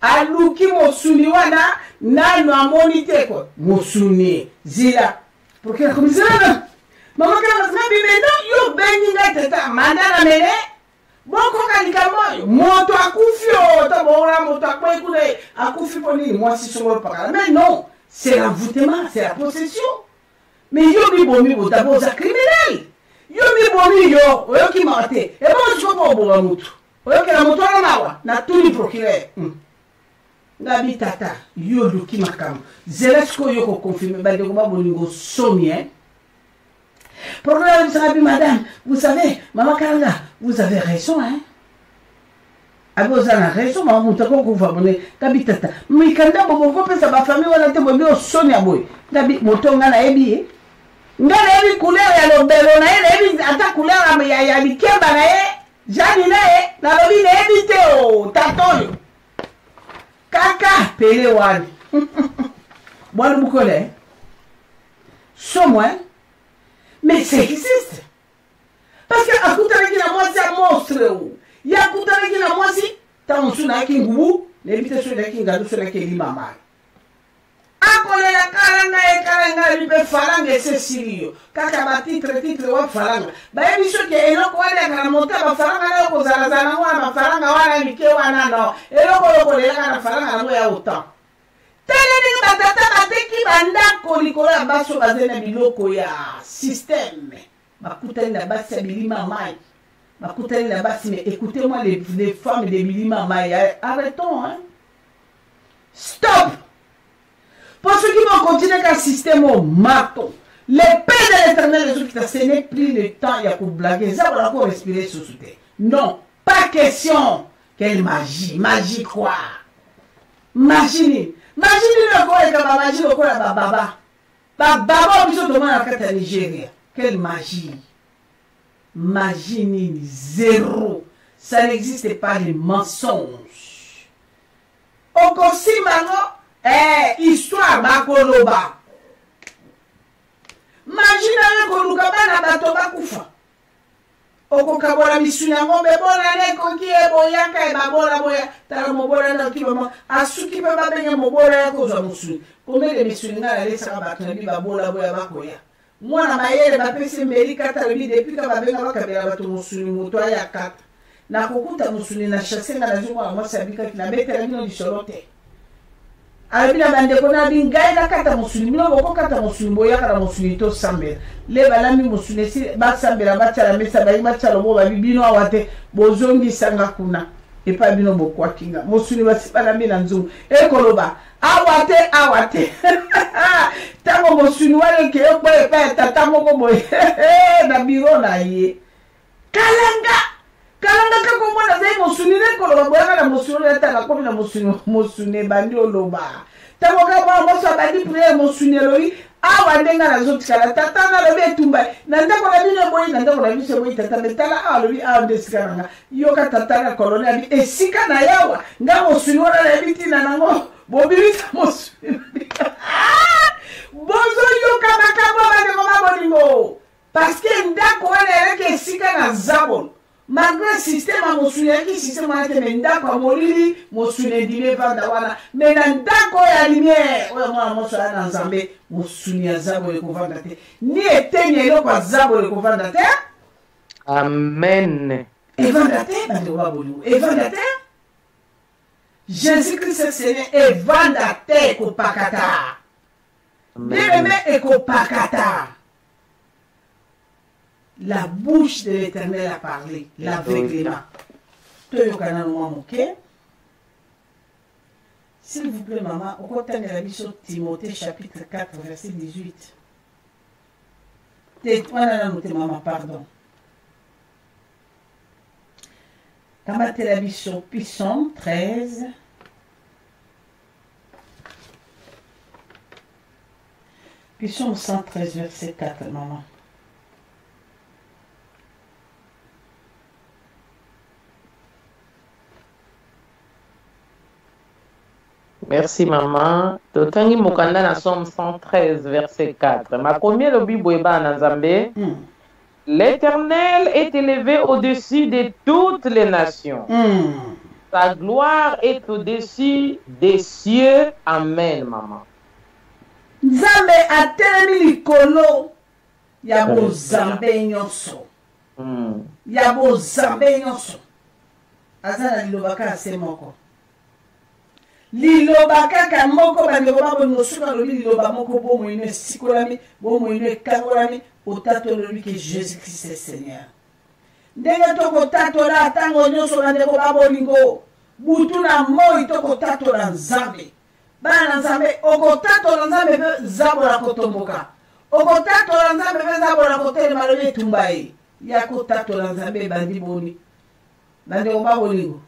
aluki mosuni wana nano amoni te ko mosuni zila procureur komisana mama kana masina bimendo yo benga tata mandana mele boko kalikambo moto akufi o to bona moto akwekule akufi poni mwasi songo pakala mais non c'est l'envoûtement c'est la possession. Mais yo mi bomi bo d'abord za criminel. Yo mi bomi yo, oyo ki mate. E bon tu ko bo mutu. Oyo ke na moto na mawa na tuni procureur. Ngabi tata, yo lu ki makam. Zelesco yo ko confirmer ba de ko ba bolingo somi Procureur dit madame, vous savez, maman Karanga, vous avez raison Vous avez raison, maman mutako ko fa boné. Ngabi tata, mi kanda bo ko pesa ba famille wana te bo bi o somi aboy. Ngabi moto ngana ebi ngana ebi couleur ya lobelo na ebi ata couleur ya bikemba na jani na na lobi na ebi te o tatoyo kaka pele wani bwana bukole somwe mais ça existe parce que akutana kina mwasi ya monstre ou ya kutana kina mwasi tamusuna kingubu lebite so na kinga so na kelima mama akolela karanga libe faranga ese sirio kaka ba titre wa faranga ba ebiso ke eloko wale kana monta ba faranga na ko zala wa faranga wana mike wana no eloko lela na faranga na ya uta tele ni batata bateki banda ko likola baso bazena biloko ya système bakutani na basi bilima mai bakutani na basi mais écoutez-moi les femmes de bilima mai arrêtons stop. Pour ceux qui vont continuer qu'un système au marteau, les paix de l'éternel, les autres, ce n'est plus le temps, il y a pour blaguer, ça va encore respirer sous terre. Non, pas question. Quelle magie, magie quoi? Magie le quoi, et comme magie le quoi, baba. Baba, on se demande à la Nigeria. Quelle magie? Magie ni zéro. Ça n'existe pas, les mensonges. Encore si maintenant, histoire bakoloba. Imagine koluka bana bato bakufa. Oko kabola misuna ngombe bona neko kie boyaka e babola boya tala mobola na kibama asuki ba babenga mobola yako za musuni. Kombe de misuna na lesa bato na babola boya bakoya. Mwana mayele bapese mbeli kata lebi depuis ka babenga bakabela bato musuni moto ayaka. Na kokuta musuni na chasenga na zuma mwasa bika na betela bino disolote. Alabina bande kona bingai na kata musuni mino boko kata musuni boya kata musuni to sambe le balami musuni si ba sambe la bacha la mesa ba bacha lo bo bino awate bozongi sanga kuna e pa bino boko akinga musuni basipana mina nzungu e koloba awate tango musuni wale ke yo pa tata moko boy na biro na ye kalanga kako mwana zai musuni ne koloba boya na musuni ne tanga ko na musuni bandi oloba tango ka ba moso bandi priere musuni loi awa ndenga na zoti kala tata na lobe tumba na ndako na bino boyi na ndako na biso boyi tata metala awa lobi awa ndesika nanga yoka tata na kolone abi esika na yawa nga musuni wana na biti na nango bobirisa musuni bozo yoka makambo bande mama bolingo parce que ndako wana yake esika na zabon malgré système à musuni yaki système wana te ndako amolili musuni dime vanda wana mais na ndako ya lumière oyo mwana moso ana nzambe musuni ya zabo ekovanda te ni etenya eloko ya zabo ekovanda te amen evanda te bandeko babolingo evanda te Jésus Christ Seigneur evanda te ekopakata bien-aimé ekopakata. La bouche de l'Éternel a parlé, l'aveuglement. S'il vous plaît, maman, au côté de la mission Timothée, chapitre 4, verset 18. Tais-toi, maman, pardon. Kamate la mission Psaume 13. Psaume 113, verset 4, maman. Merci maman. Totangi mukanda na Somme 113 verset 4. Ma première lobi boeba na Nzambe. L'Éternel est élevé au-dessus de toutes les nations. Sa gloire est au-dessus des cieux. Amen, maman. Nzambe atelemi likolo ya bozambe nyonso. Ya bozambe nyonso. Azana lilobaka asemoko. Liloba kaka moko bandeko babongo suka lobi liloba moko bo moine sikolami bo moine kangolami otato lobi que Jésus Christ est Seigneur. Ndenge toko tato la tango nyonso bandeko babolingo butu na moi toko tato la Nzambe. Bana Nzambe okotato la Nzambe pe zabo la kotomboka. Okotato la Nzambe pe zabo la kotelema lobi tumbai. Yako tato la Nzambe bandi boni. Bandeko babolingo.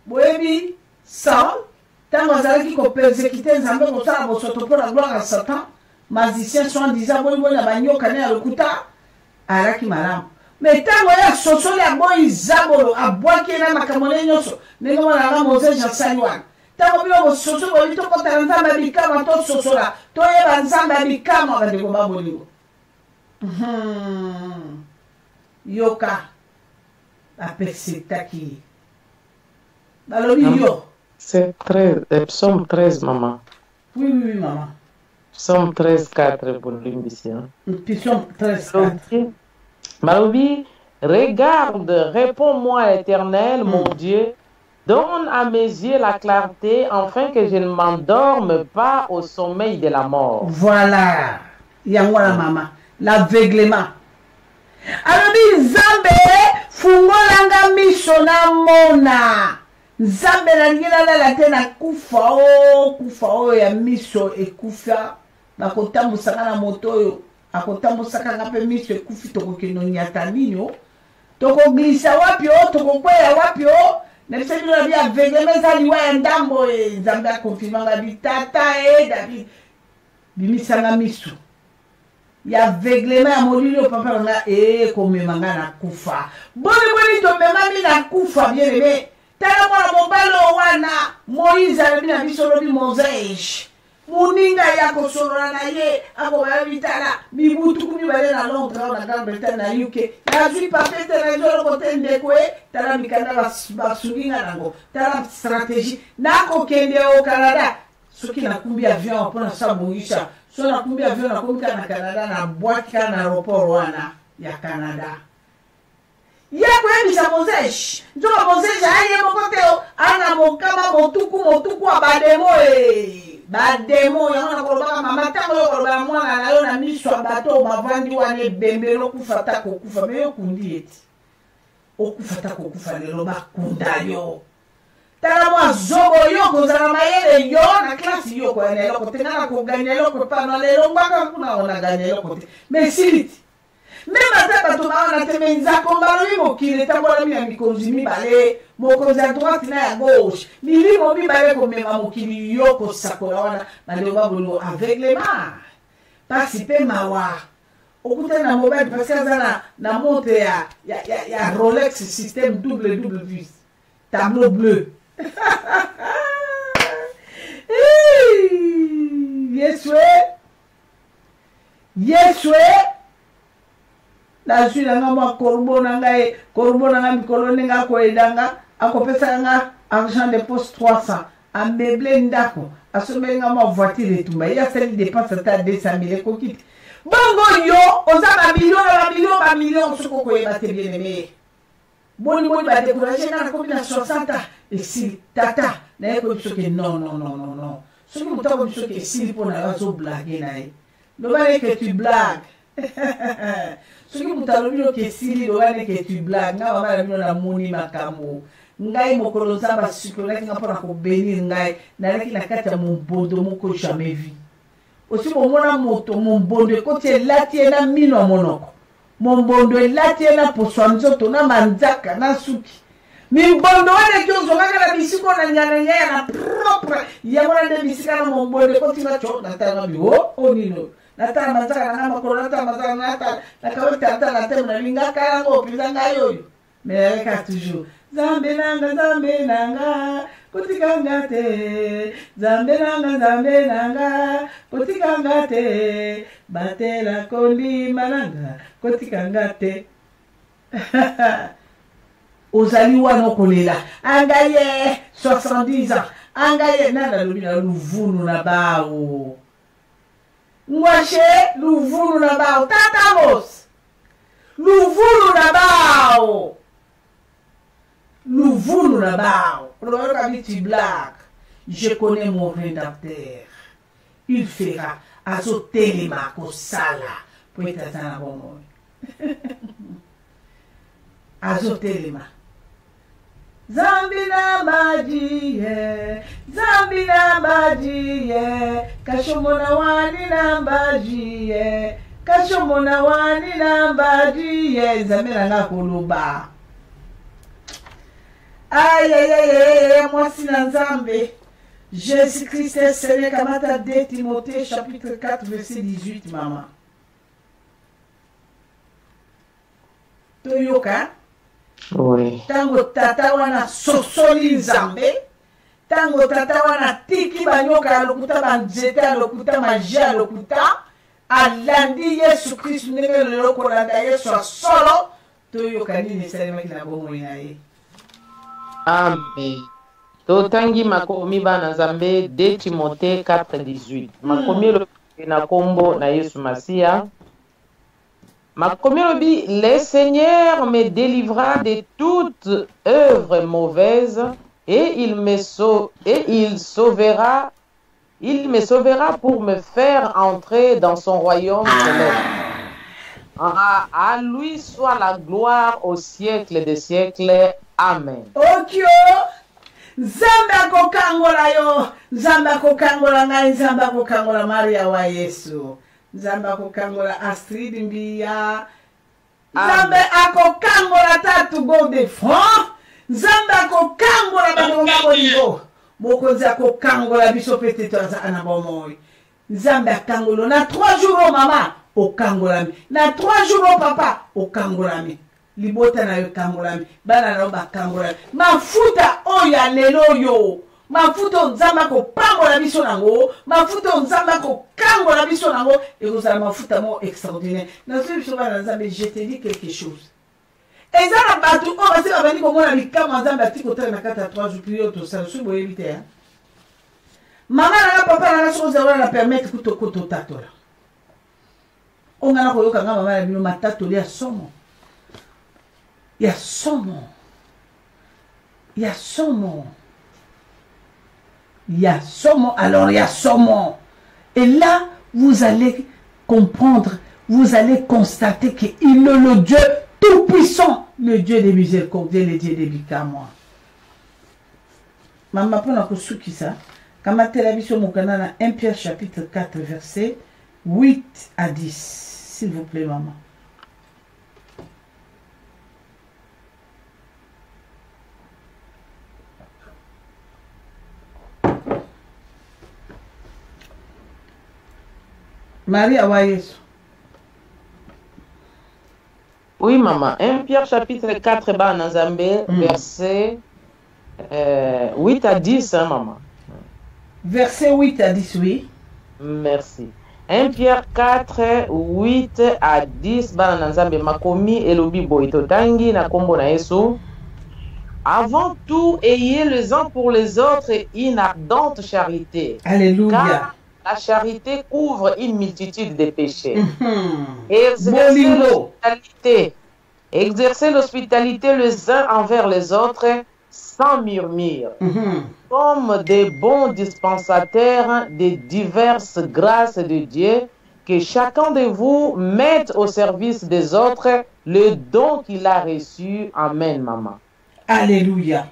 Boebi Saul tant que vous persécuté Nzambe comme ça, vous sortez pour la gloire à Satan, magicien soit disant, bon, bon, banyo kane à l'okuta, à la qui malam. Mais tant que vous soso ya boy zabolo, à bois qui est là, ma camone nyoso, n'est pas la Moses Jean Sanuan. Tant que vous soso, vous dites que t'as Nzambe bikama, toi soso là, toi et Nzambe bikama, va de goba bolingo. Yoka, la persécuta balobi yo. C'est 13, Psaume 13, maman. Oui, maman. Psaume 13, 4 pour l'émission. Psaume 13, 4. Maloubi, regarde, réponds-moi, Éternel, mon Dieu. Donne à mes yeux la clarté, afin que je ne m'endorme pas au sommeil de la mort. Voilà. Yangwa maman. L'aveuglement. Alors, Nzambe, fungolanga misona mona. Nzambe na ngila la tena kufa o ya miso ekufa bakotambusa na moto yo akotambusa kanga pe miso ekufi tokokino nyata nino tokoglisa wapi o tokokwea wapi o na bisebi na bia vegemeza liwa ya ndambo Nzambe akonfirmanga bitata David bimisanga miso ya veglema ya molilo papa nga komemanga na kufa boni to memami na kufa bien aimé. Tala mwana mobalo wana Moïse alabina bisolobi Moses muninga yako solola na ye ako bayabitala mibutu kumi bale na Londres na Grande-Bretagne na UK yazwi papete na jolo kote ndekwe tala mikanda basuginga nango tala stratégie nako kende au Canada soki na kumbi avion pona sa Moïse so na kumbi avion na komika na Canada na boîte na aéroport wana ya Canada. Yako ebisa Moses njoka Moses aye mokoteo ana mokama motuku abademo ba demo yango na koloba mama tango yo koloba mwana na yo na miso bato bavandi wane bembelo kufata ko kufa me yo kundi eti okufata ko kufa lelo bakunda yo tala mwa zobo yo kozala mayele yo na klasi yo ko ene loko te ngana ko gagner loko pa no lelo ngaka kuna ona gagner loko te mais siliti même ata bato baona te menza kombalo mi mokili tambola mi na mikonzi mibale mokonzi ya droite na ya gauche milimo mibale komema mokili yo kosakola wana baleba bolo aveuglement pasi mpe mawa okuta na mobile parce que aza na montre ya Rolex système double vis tableau bleu Yeswe nazwi nanga mwa korbo nanga mikolo ndenge koyedanga akopesa nga argent de poste 300 ameuble ndako asomeli nga mwa voiture etumba ye asali dépense ata 200 000 ekokiti bongo yo oza bamillion soki okoyeba te bien aimé boni badécourage nga nakomi na 60 esili tata naye koyebi soki non soki moto akoyebi soki esili mpo na yo azoblage na ye lobane ke tu blague soki moto alobi yoki esili lobane ke tu blague nga mama na bino namoni makambo ngai mokolo nzambe asukolaki nga mpona kobenir ngai nalaki na kati ya mobondo moko jamais vu osi bomona moto mombondo ekoti elati ye na mino ya monoko mombondo elati ye na poso ya nzoto na manzaka na suki mimbondo wana eki ozongaka na bisika na nyanya na propre yango na nde bisika na mombondo ekoti nga tso natala bi o nino natala manzaka nanga makolo natala manzaka natala nakaweti ata na temo na lingaka yango mpenza ngai oyo mais naleka toujours zambe nanga kotikanga te zambe nanga kotikanga te batela kondima nanga kotikanga te ozali wana okolela angaye 70 ans angaye nana lobi na luvunu na bao ngwashe luvunu na bao tatamos luvunu na bao luvunu na bao tu blague. Je connais mon rédacteur. Il fera azotelema kosala pour être dans bon monde. Azotelema. Zambina majiye, kashomona wani nambajiye, kashomona wani nambajiye, zamina nga kuluba. Aïe, moi si Nzambe. Jésus-Christ Seigneur, Kamata 2 Timothée chapitre 4 verset 18 maman. Toyoka. Oui. Tango tata wana sosoli Nzambe. Tango tata wana tiki banyoka lokuta banjeta lokuta magia lokuta. Alandi Yesu Christ ndenge loko landa Yesu solo. Toyoka nini Seigneur kina bomo inaye. Amen. Totangi makomi bana Nzambe 2 Timothée 4:18. Makomi lo na kombo na Yesu Masia. Makomi lobi le Seigneur me délivra de toute œuvre mauvaise et il me sauvera pour me faire entrer dans son royaume céleste. À lui soit la gloire au siècle des siècles. Amen. Okyo Nzambe akokangola yo, Nzambe akokangola ngai, Nzambe akokangola Maria wa Yesu, Nzambe akokangola Astrid Mbia, Nzambe akokangola Tatu Godefroid, Nzambe akokangola bango bolingo, mokonzi akokangola biso pete toza anabomoi. Nzambe akangola na 3 jours mama okangolami, na 3 jours papa okangolami. Libota na yo kangolami, bana na ba kangolami. Mafuta oya lelo yo. Mafuta Nzambe ko pangola biso nango, mafuta Nzambe ko kangola biso nango, et vous avez mafuta mo extraordinaire. Na ce biso bana Nzambe, je te dis quelque chose. Et ça na batu o ba se ba bani ko mona likama Nzambe atiko tala na kata 3 jours priyo to sa su boye bite hein. Mama na papa na so za na permettre kuto tatola. On a ko yoka nga mama na bino matato ya somo. Il y a son nom. Il y a son nom. il y a saumon, alors il y a saumon. Et là, vous allez comprendre, vous allez constater qu'il est le Dieu tout-puissant, le Dieu des miséricordes, le Dieu des bikamois. Maman, pour la qui ça, quand ma télévision mon canal 1 Pierre chapitre 4 verset 8 à 10, s'il vous plaît maman. Marie Awayesu. Oui, maman. 1 Pierre chapitre 4, verset 8 à 10, hein, maman. Verset 8 à 10, oui. Merci. 1 Pierre 4, 8 à 10, makomi elobi boitotangi na kombo na Yesu. Avant tout, ayez les uns pour les autres une ardente charité. Alléluia. Car la charité couvre une multitude de péchés. Exercez l'hospitalité les uns envers les autres sans murmure, comme des bons dispensateurs des diverses grâces de Dieu, que chacun de vous mette au service des autres le don qu'il a reçu. Amen, maman. Alléluia.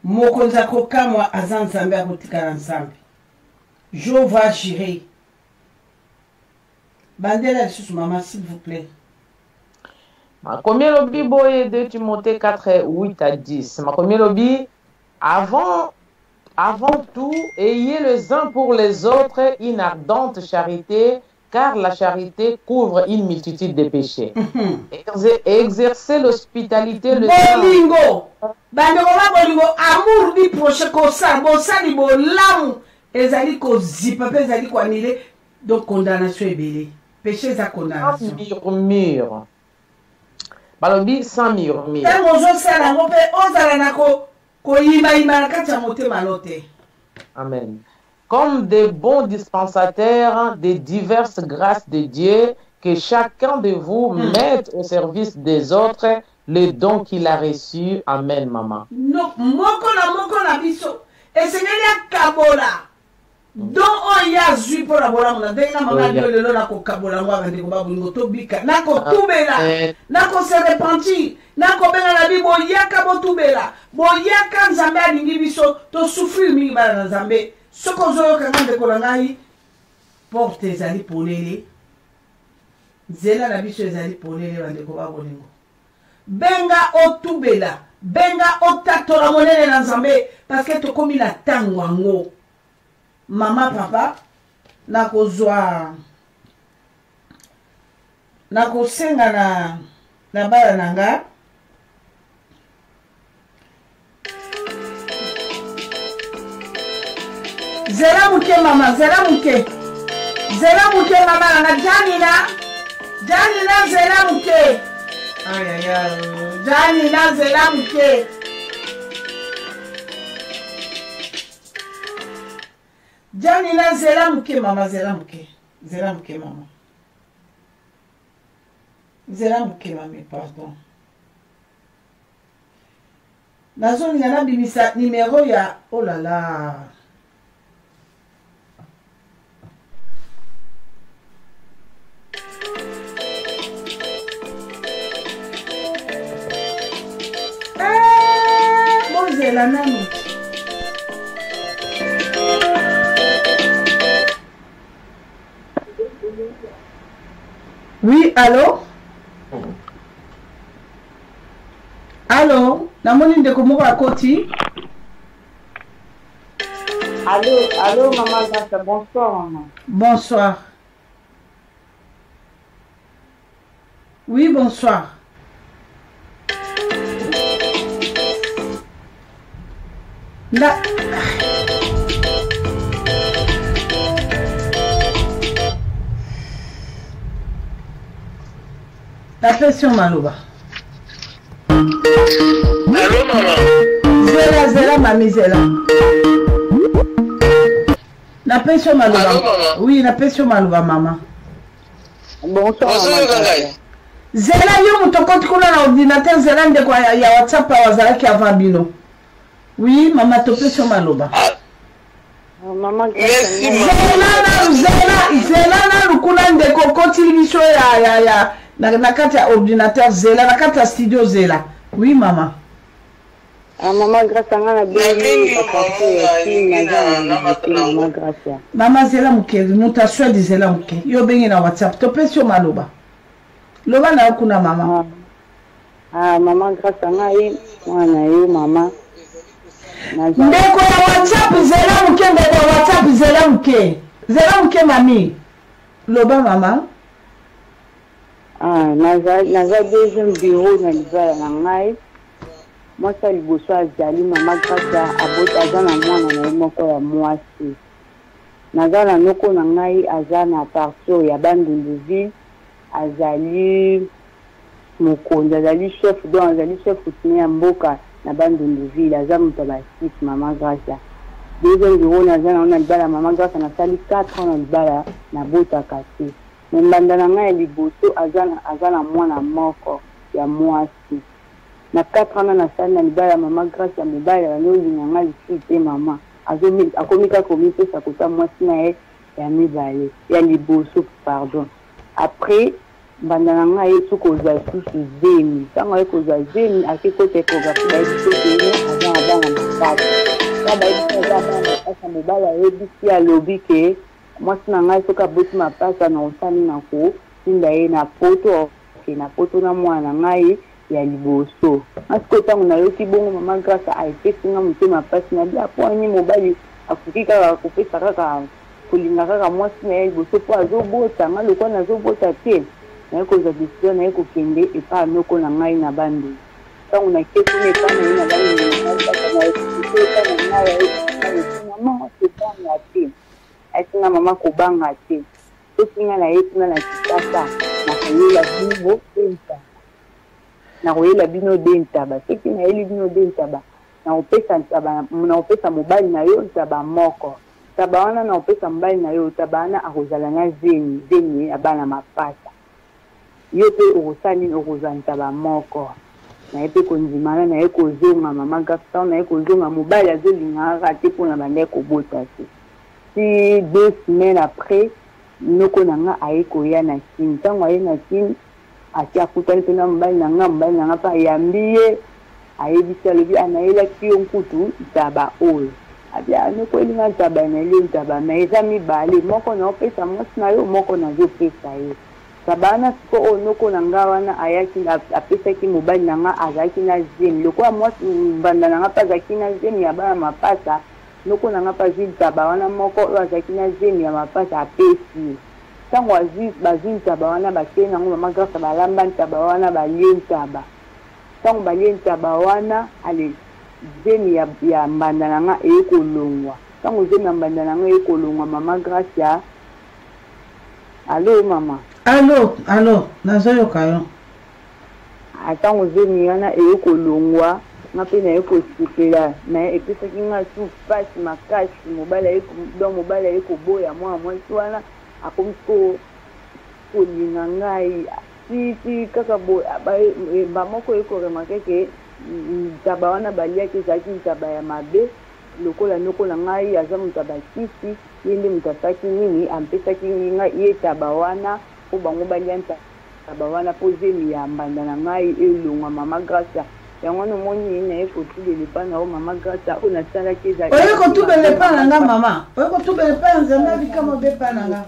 Mokonzako kamwa azanzambe akotikala nzambe. Jova Jireh. Bandela sous maman, s'il vous plaît. Combien lobi boye de Timothée 4, 8 à 10. Combien lobi, avant tout, ayez les uns pour les autres une ardente charité, car la charité couvre une multitude de péchés. Exercez l'hospitalité le bolingo. Bolingo, amour du prochain kosa, bosali bolamu. Ezali ko zipa, ezali ko annulé, donc condamnation est belée. Péché za condamnation. Sans murmure. Balobi sans murmure. Amen. Comme des bons dispensateurs des diverses grâces de Dieu, que chacun de vous mette au service des autres le don qu'il a reçu. Amen, maman. Non, moko na biso. Et c'est kabola. Donc on y a zui pour la bola mona denga mama de lo na ko kabola ngwa bande ko babu ngoto bika na ko tubela na ko se repentir na ko benga na bibo yaka bo tubela bo yaka nzambe alingi biso to souffrir mingi bana na nzambe soko zo ka ngande ko ngai porte ezali polele zela na biso ezali polele bande ko babu lingo benga o tubela benga o tatola monene na nzambe parce que to komi na tango ngo. Maman, papa, nako senga na bala nanga. Zela muke mama, zela muke mama nanga Janina zela muke. Ay ay ay, Janina zela muke. Janina zela muke mama, zela muke mama. Zela muke mami, pardon. Nazo ngana bimisa numéro ya, oh là là. Bon zela nanu. Oui, allô? Allô? Namoni ndeko moko akoti? Allô, maman, bonsoir, maman. Bonsoir. Oui, bonsoir. Là. La pression Malouba. Allô, maman. Zela, mamie, zela. La pression Malouba. Allô, maman. Oui, la pression Malouba, maman. Bonsoir, maman. Zela, yo, mutokoti kuna na ordinateur, zela ndeko ya WhatsApp à wazalaki avant bino. Oui, maman, to pression Malouba. Maman Merci, Zela na lukuna ndeko kotili biso ya na kati ya ordinateur Zela na kati ya studio Zela. Oui maman. Maman grâce à ngana bien maman grâce. Maman Zela muke mutaswa di Zela muke. Yo bengi na WhatsApp to pesio maloba. Loba na kuna mama. Maman grâce à ngai mwana yo mama. Ndeko ya WhatsApp Zela muke ndeko ya WhatsApp Zela muke. Zela muke mami. Loba mama. Naza deuxième bureau na libala na ngai. Moi ça liboso azali mama grâce abota azana mwana na moko ya mwasi. Naza na noko na ngai azana partir ya Bandundu azali mokonzi azali chef donc azali chef coutumier ya mboka na Bandundu aza moto ba 6 mama grâce. Deuxième bureau nazana na libala mama grâce na sali 4 ans na libala na bota kati. Mbanda na ngai liboso azana mwana moko ya mwasi. Na 4 ans na sali na libala mama grâce ya mibala ya lolinga ngai lifite mama. Akomika komite sa kota mwasi na ye ya mibale ya liboso pardon. Après mbanda na ngai yesu kozwa sisi zemi. Tango ye kozwa zemi ake kote kogafi ba yesu kote azana bana mapata. Kaba yesu azana mapata mibala yebisi ya lobi ke mwasi na ngai soka boti mapasa na osani na ko tinda ye na poto na poto na mwana ngai ya liboso. Asiko tango na yoki bongo mama grâce a epesi nga motema pasi na bia po ani mobali afuki kaka kopesa kaka kolinga kaka mwasi na ye liboso po azobota nga lokwa nazobota te na ye kozwa décision na ye kokende epa noko na ngai na bando. Tango na kesi na epa na ye na bando mama sepanga te atinga mama kobanga te tokinga na ye tina na kitasa na koyela bino benta na koyela bino dentaba soki na yeli bino dentaba na opesa ntaba na opesa mobali na yo ntaba moko taba wana na opesa mobali na yo taba wana akozala na zeni abana mapata yo pe okosani okozwa ntaba moko na ye pe kondimana na ye kozonga mama gafta na ye kozonga mobali azolingaka te mpona bande kobota te. Si 2 semaines après, nous connaissons Aïkoya na Chine. Tant qu'on est na Chine, à qui a coupé le nom n'a pas yambié, a évité le bien, a eu la qui on couteau, tabac all. A bien, nous connaissons tabac, tabac, mais les amis balé, moi qu'on a fait ça, moi snayo, moi qu'on a fait ça. Tabana, ce qu'on nous connaissons, ayaki, a fait ça qui mobile n'a azaki na zim. Le quoi, moi, bandana pas zaki na zim, yaba ma pasa. Noko nanga pazil tabawana moko wazaki na zemi ya mapasa apesi. Tango bazil tabawana bakena ngo mama grâce balamba tabawana balien taba. Tango balien tabawana ale zemi ya mbanda nanga ekolongwa. Tango zemi ya mbanda nanga ekolongwa mama grâce ya. Allô mama. Allô, nazoyo kayo. Atango zemi yana ekolongwa. Ngapi na yeko sikela na epesa kinga su pasi makasi mobala yeko boya mwa wana akomiko kolinga ngai si kaka boya ba moko yeko remakeke taba wana balia ke zaki taba ya mabe lokola noko na ngai azamu taba kisi yende mutasaki nini ampesa kinga ye taba wana ko bango balia taba wana pozemi ya mbanda na ngai elongwa mama grâce yango no moni na eko tubele pana o mama grâce o na sala keza oyeko tubele pana nga mama oyeko tubele pana nzamba bikamo be pana nga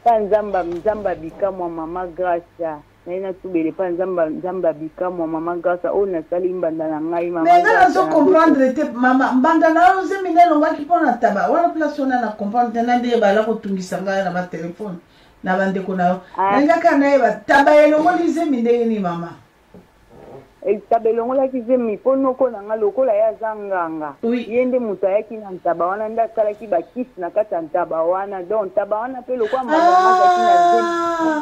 pa nzamba bikamo mama grâce na ina tubele pa nzamba bikamo mama grâce o na sali mbanda na ngai mama grâce mais nga zo comprendre te mama mbanda na yo zemi nelo ngaki pona taba wala place ona na comprendre na ndé bala ko tungisa nga na ba téléphone na bande ko na yo nga kana yeba taba yelo ngoli zemi ndé ni mama tabelongola kizemi pono ko nanga lokola ya zanganga yende muta yaki na ntaba wana nda kala ki bakisi na kata ntaba wana donc ntaba wana pe lokwa mama zaki na zemi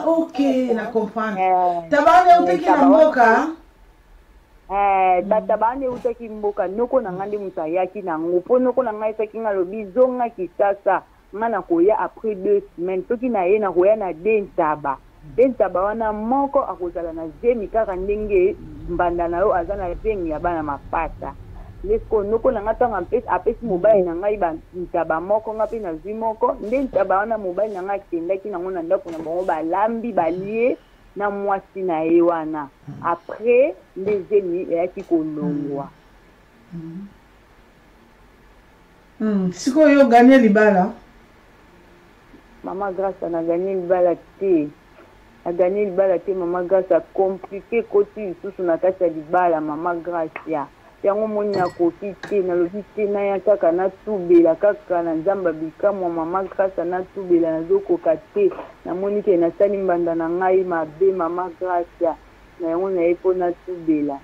OK na comprendre taba wana uteki na mboka taba wana uteki mboka noko nanga ndi muta yaki na ngopo ko nanga isaki ngalo bizonga kisasa ngana koya après 2 semaines toki na ye na koya na dentaba dentaba wana moko akozala na zemi kaka ndenge mbanda na yo azana zemi ya bana mapata leko noko na ngata apesi mobile na ngai ba ntaba moko ngapi na zi moko nde ntaba wana mobile na ngai kendaki nango na ndako na bango balambi balie na mwasi na ye wana après nde zemi eyaki kolongwa sikoyo gagné libala Maman Grâce na gagné libala te a gagné libala te Maman Grâce a compliqué côté sous na kati ya libala Maman Grâce ya yango moni na koki te na lobi te na ya kaka na tubela kaka na nzamba bikamwa Maman Grâce na tubela na zokoka te na moni ke na sali mbanda na ngai mabe Maman Grâce ya na yango na epo na tubela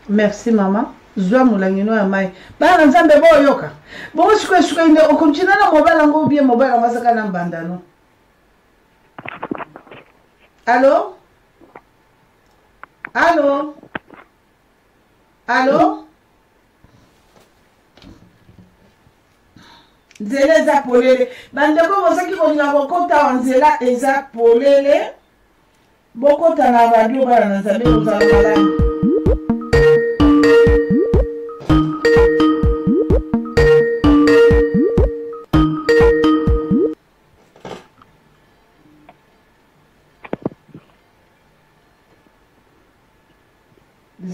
merci maman zwa mulangino ya mai bana nzambe boyoka bongo sikuye inde okontina na mobala ngo bien mobala masaka na mbanda no allô allô allô nzela eza polele bandeko bozaki kolinga kokota wa nzela eza polele bokota na radio bana na nzambe ozala malamu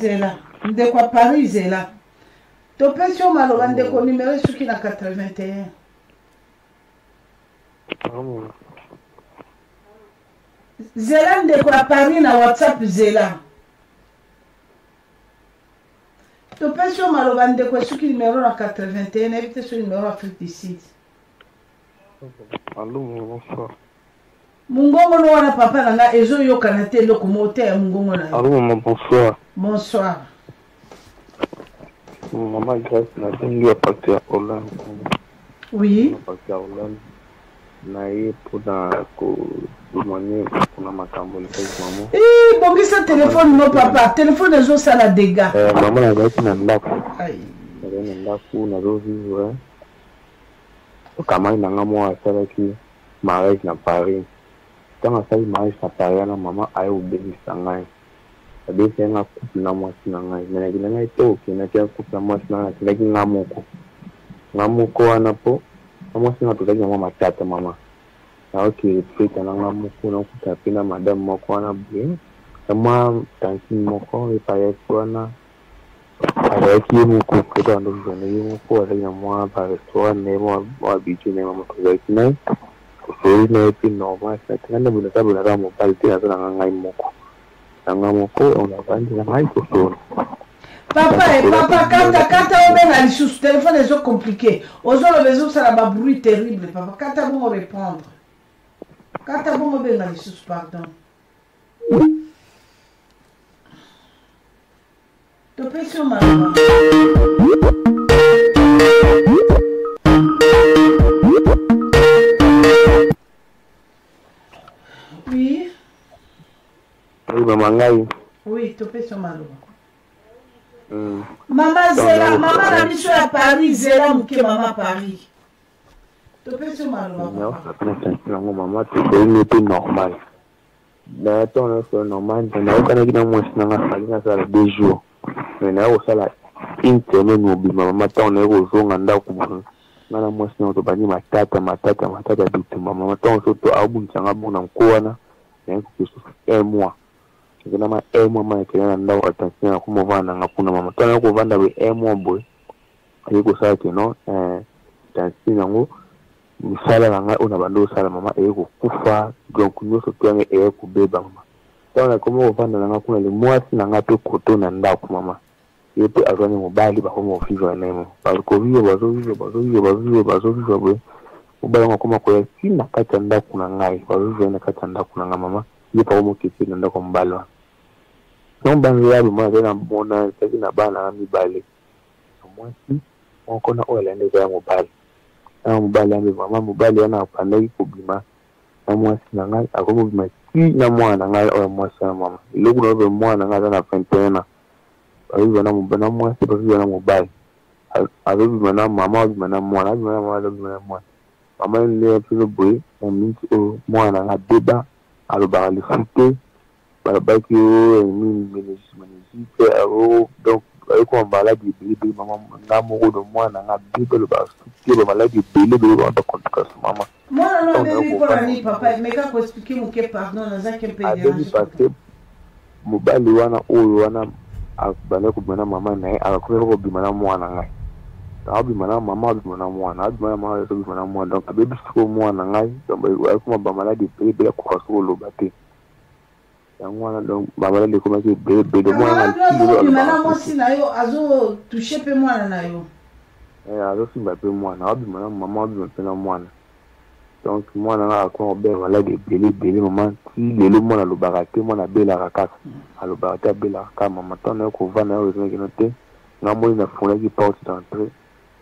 Zela, ndeko à Paris Zela. Topesi o maloba ndeko numéro suki na 81. Zela ndeko à Paris na WhatsApp Zela. Topesi o maloba ndeko suki numéro na 81 évite ce numéro Afrique du Sud. Allô, bonsoir. Mungongo no wana papa nanga ezo yoka na te loko mote ya mungongo na. Allô, maman, bonsoir. Bonsoir. Maman Grâce na dengi à partir à Hollande. Oui. À partir à Hollande. Na ye pour na ko demande pour na makambo le fait maman. Eh, bongisa téléphone no papa, téléphone ezo sala dégâts. Maman na gaki na ndako. Ai. Na ndako na zo vivre. Kama na ngamo asala ki mariage na Paris. Tant asali mariage na Paris na maman ayo ubebisa ngai. Abesi nga couple na mwasi na ngai. Mena kina ngai to kina kia couple na mwasi na ngai. Kina ki ngamoko. Ngamoko wana po. Mwasi na tozaki mwa matata mama. Na oki feta na ngamoko na kuta pina madame moko wana bwe. Kama tansi moko epa yesu wana. Ayaki moko keda ndo jone moko ala ya mwa ba restaurant ne mwa bitu ne mama tozaki nai. Kusuri na epi normal. Sa tena buna tabu na ramo palti na zona ngai moko. Nangamoko on a vendu la maille pour tout. Papa, quand on met la lisusu, téléphone est compliqué. Aux autres besoin ça la bruit terrible papa. Quand on va répondre. Quand on va mettre la lisusu pardon. Tu peux sur ma Oui. Oui, maman ngai. Oui, tu peux sur ma Maman Zela, maman la mission à Paris, Zela mouke maman Paris. Tu peux sur ma Non, maman, c'est normal. Mais ton c'est normal, on a aucun équipe dans moi, ça 2 jours. Mais là, on a une semaine où maman, on est au jour, on a nana mwasi na otobani matata dutu mama ton soto abu nsanga bona nkoana na kususu mois ngena ma mois ma kena ndawo attention ko mo vanda ngapuna mama ton ko vanda we mois boy ayiko sa ke no tansi nango misala nga ona bando sala mama ayiko kufa donc nyoso twange ayiko beba mama ton ko mo vanda ngapuna le mois na ngape koto na ndako mama yepe azani mobali ba homo fizo nemo bariko viyo bazo bwe mobali ngakoma ko yakina kata ndaku na ngai bazo na kata ndaku na mama yepa homo kiti na ndako mbalwa nomba ngiyabi mwana na mbona taki na bana mibale mwasi wakona ola ndeza ya mobali na mobali ambe mama mobali yana panai kubima na mwasi na ngai akomo bima ki na mwana ngai ola mwasi na mama iloku na obe mwana ngai na fentena ayo na mbana mwasi bazo na mobali azo bimana mama bimana mwana mama ne pilo boy on minti o mwana na deba alo ba le fute balabaki oyo meningite aro donc ayeko mamaladi ebele mama nga moko do mwana nga bibe loba suki bamaladi ebele ebele bana bakontukaso mama mwana no abebi mpona nini papa meka koexplike moke pardon nazaki mpe abebi parce mobali wana oyo wana abanda kobima na mama na ye akakoki kobima na mwana ngai abima na mama abima na mwana abima na mama abima na mwana donc abebi siko mwana ngai ayekoma bamaladi ebele ebele akoka soko oloba te yango wana donc bamaladi ekomaki ebele ebele mwana na mwasi na yo azotouche mpe mwana na yo azosimba mpe mwana abima na mama abima mpe na mwana donc mwana nga akoma obela maladi ebele ebele mama ti lelo mwana alobaka te mwana abelaka kaka alobaka te abelaka kaka mama ntango nayo kovanda nayo ezonakino te nga moi nafungolaki porte d'entrée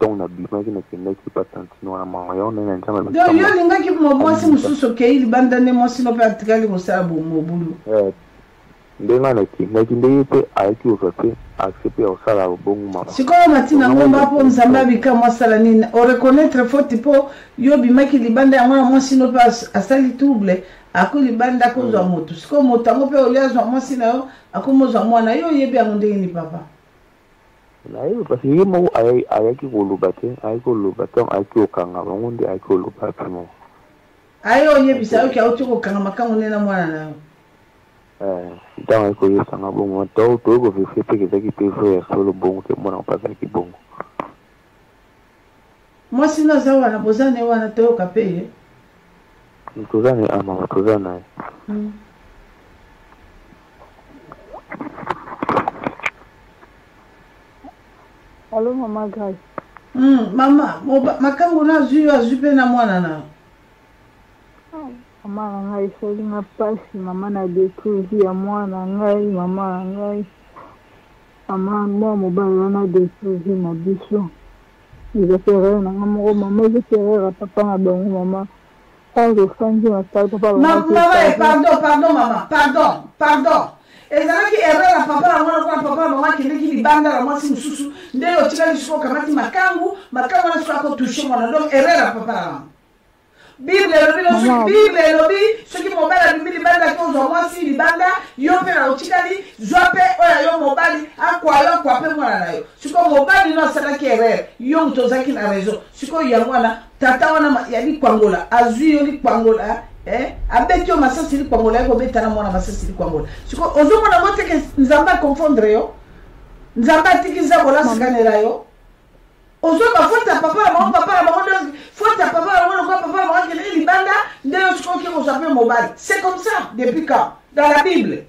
ntongo nabimaki nakendaki patantino wana mama yango ndenge na nzambe donc yo olingaki mwasi mosusu okei libanda nde mwasi no mpe atikali kosala mobulu ndenge nakendaki ndenge mpe ayaki kozwa te accepte ya kosala bongo mama sikoyo matina ngomba mpo nzambe abika mwasala nini oreconnaitre faute mpo yo bimaki libanda yango na mwasi no mpe asali trouble ako libanda akozwa moto sikoyo moto yango mpe oli azwa mwasi na yo akomozwa mwana yo oyebi yango ndenge ni papa nayebi parce ye moko ayaki koloba te ayaki koloba te ayaki kokanga bango nde ayaki koloba pe moko aye oyebisa yoki auti kokanga makango nde na mwana na yo ntango ayaki koyebisanga bongo toyei koverifie mpe kezaki mpe vrai ya solo bongo te mwana mpo azalaki bongo mwasi no aza wana boza ne wana toyoka mpe ye toza ne amama toza na ye Allô, maman Grace. Mama, makango na azwi yo azwi mpe na mwana na Mama na ngai esali nga pasi mama na détruire ya mwana ngai mama na ngai mama mwa mobali wana détruire na biso ezaki erreur na nga moko mama ezaki erreur ya papa na bango mama ntango ofandi na sali papa pardon ezalaki erreur ya papa na mwana kuna papa na mama akendeki libanda na mwasi mosusu nde otikali siko okamati makangu wana siko akotushe mwana donc erreur ya papa na mama Bible elobi soki mobali abimi libanda kozwa mwasi libanda yo mpe na otikali zwa mpe oyo yo mobali akwa mpe mwana na yo sikoyo mobali no asalaki erreur yo moto ozalaki na raison sikoyo yango wana tata wana ya likwangola azwi yo likwangola abeti yo masasi likwangola ye kobetana mwana masasi likwangola sikoyo ozomona ngo teke nzambe akonfondre yo nzambe atiki nzambola asikanela yo ozoba faute ya papa na bango faute ya papa na bango papa na bango keleli libanda nde yo sikoyo oki kozwa mpe mobali c'est comme ça depuis quand dans la Bible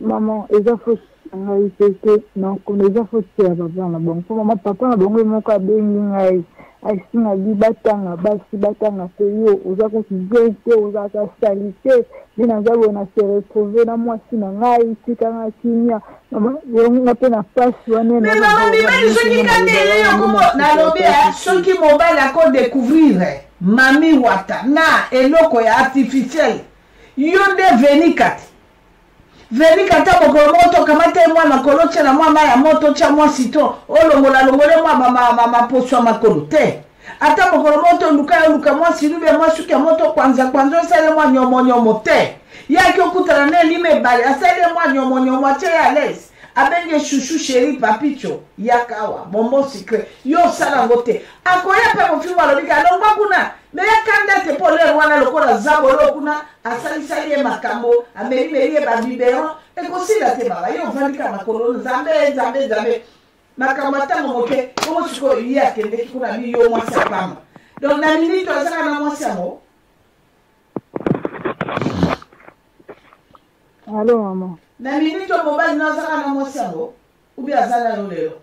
maman eza faute na ngai teke donc eza faute ya papa na bango mpo mama papa na bango moko abengi ngai asinga bi batanga basi batanga te yo oza koki bien te ozaka sali te nde naza boye na se retrouve na mwasi na ngai tikanga kimia yonga mpe na pasi wana mimani soki katele yokomo nalobi soki mobali akodécouvrir mami wata na eloko ya artificiel yo nde veni kati mokolo moko tokamata ye mwa makolo tia na mwa mai ya moto tia mwa citron olongole mwa maposo ya makolo te ata mokolo moko toluka mwa silube mwa suki ya moto kwanza osali mwa nyomonyomo te yaki okutana na elime ebale asali mwa nyomonyomo atie ye à l'aise abenge chouchou chéri papicho yakawa bonbon secret yo osala yango te akoya mpe mofimu alobika alongwa kuna me yakanda te mpo lere wana lokola zambolo kuna asalisali ye makambo amerimeri ye babiberon ekosila te baba ye ovandika makolo nzambe makambo atango moke omo sikoyo ye akendeki kuna bi yo mwasi apamba donc na minito azaka na mwasi yango allo mama na minito mobali nazaka na mwasi yango ubi azala yo lelo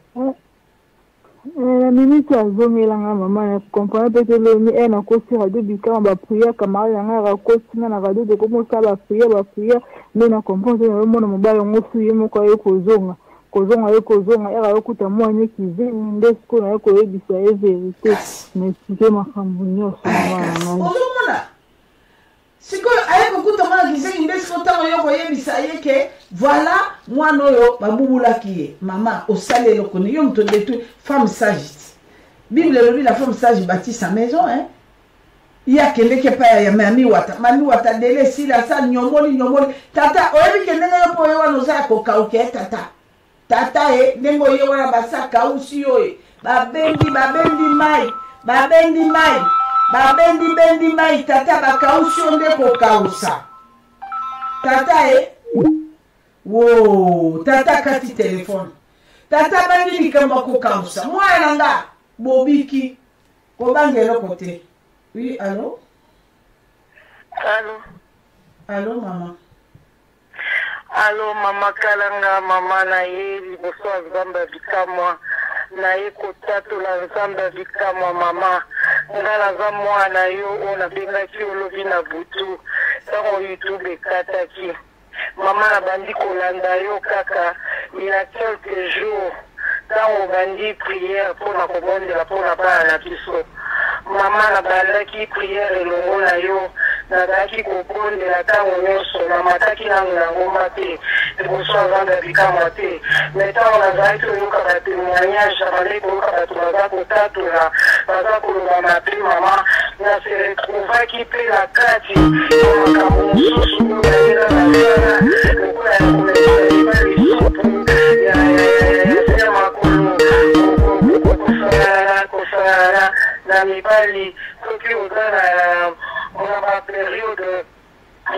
na minute azomelanga mama na comprendre peut-être le na kosi radio bikama ba prière camarade nga ra kosi na radio de comme ça ba prière mais na comprendre na mona mobali ngo suye moko yo kozonga era yokuta mwana kizini ndesko na yoko yebisa ye vérité mais c'est makambo nyonso mama ozomona sikoyo aye kokuta mwana kizini ndesko ntango yoko yebisa ye ke voilà mwana oyo babubulaki ye mama osali eloko ni yo moto détruire femme sage Bible elobi la femme sage bâtit sa maison ya kende ke pa ya mami wata dele sila sa nyomoli tata oyebi kende na po yewa no za ko kauke tata nengo yewa na basa kausi yo babendi mai tata bakausi onde ko kausa tata wo tata kati telefone tata bangi likamba ko kausa mwana nga bobiki ko bangelo kote. Oui, allô? Allô, maman. Allô, maman Kalanga, maman Naye, liboso Zamba Vikamwa, Naye Kotato la Zamba Vikamwa, maman. Ngala za mwana yo, ona bengaki olobi na butu, tango YouTube kataki. Maman na bandi kolanda yo kaka, il y a quelques jours, tango bandi prière pour na kobondela pour na bana na biso. Maman na bandaki prière elongo na yo nazalaki kobondela ntango nyonso na mataki nango na ngomba te liboso azanga bikamwa te me ntango nazalaki koyoka batémoignage abandaki koyoka bato baza kotatola baza koloba mabe mama nase retrouvaki mpe na kati ya makambo mosusu oyo balela basala lokola ya kolesa lisupu ya makolo kosala na mibali soki oza na periode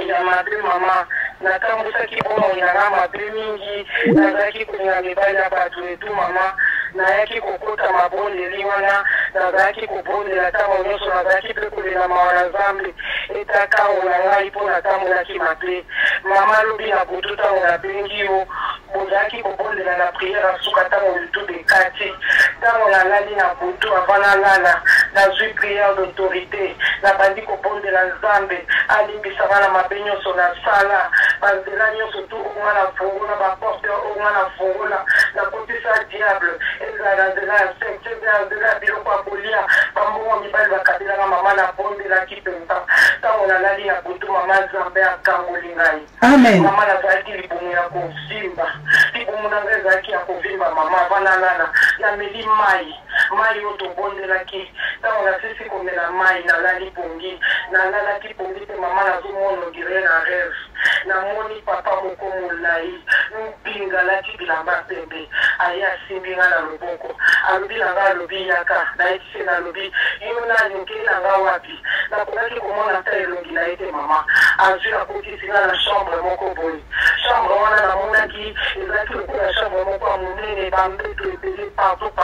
ya mabe mama natambusaki bomoi nanga mabe mingi nazalaki kolinga mibali ya bato etu mama nayaki kokota mabondeli wana nazalaki kobondela ntango nyonso nazalaki mpe kolela mawa na nzambe etakango na ngai mpo natambolaki mabe mama alobi na butu ntango nabengi yo bozalaki kobondela na priere asuka ntango litube ekati ntango nalali na butu avant nalala nazwi priere d'autorité nabandi kobondela nzambe alimbisanga na mabe nyonso nasala banzela nyonso tu onga na fongola baporte onga na fongola nakotisa diable ezala nzela ya sekte ezala nzela ya biloko ya kolia bambongo mibali bakabelanga mama nabondelaki mpenza ntango nalali na butu mama nzambe akangoli ngai mama nazalaki libumu ya kovimba libumu na ngai ezalaki ya kovimba mama vanalala nameli mai oyo tobondelaki ntango nasisi komela mai nalali pongi nalalaki pongi mpe mama nazomona ogire na rêve namoni papa moko molai mpinga alati bilamba pembe aye asimbi nga na loboko alobi na nga alobi yaka nayetise nalobi yo nani okei na nga wapi nakozaki komona ta elongi na ye te mama azwi nakotisi nga na chambre moko boye chambre wana namonaki ezalaki lokola chambre moko ya monene bambeto ebele partout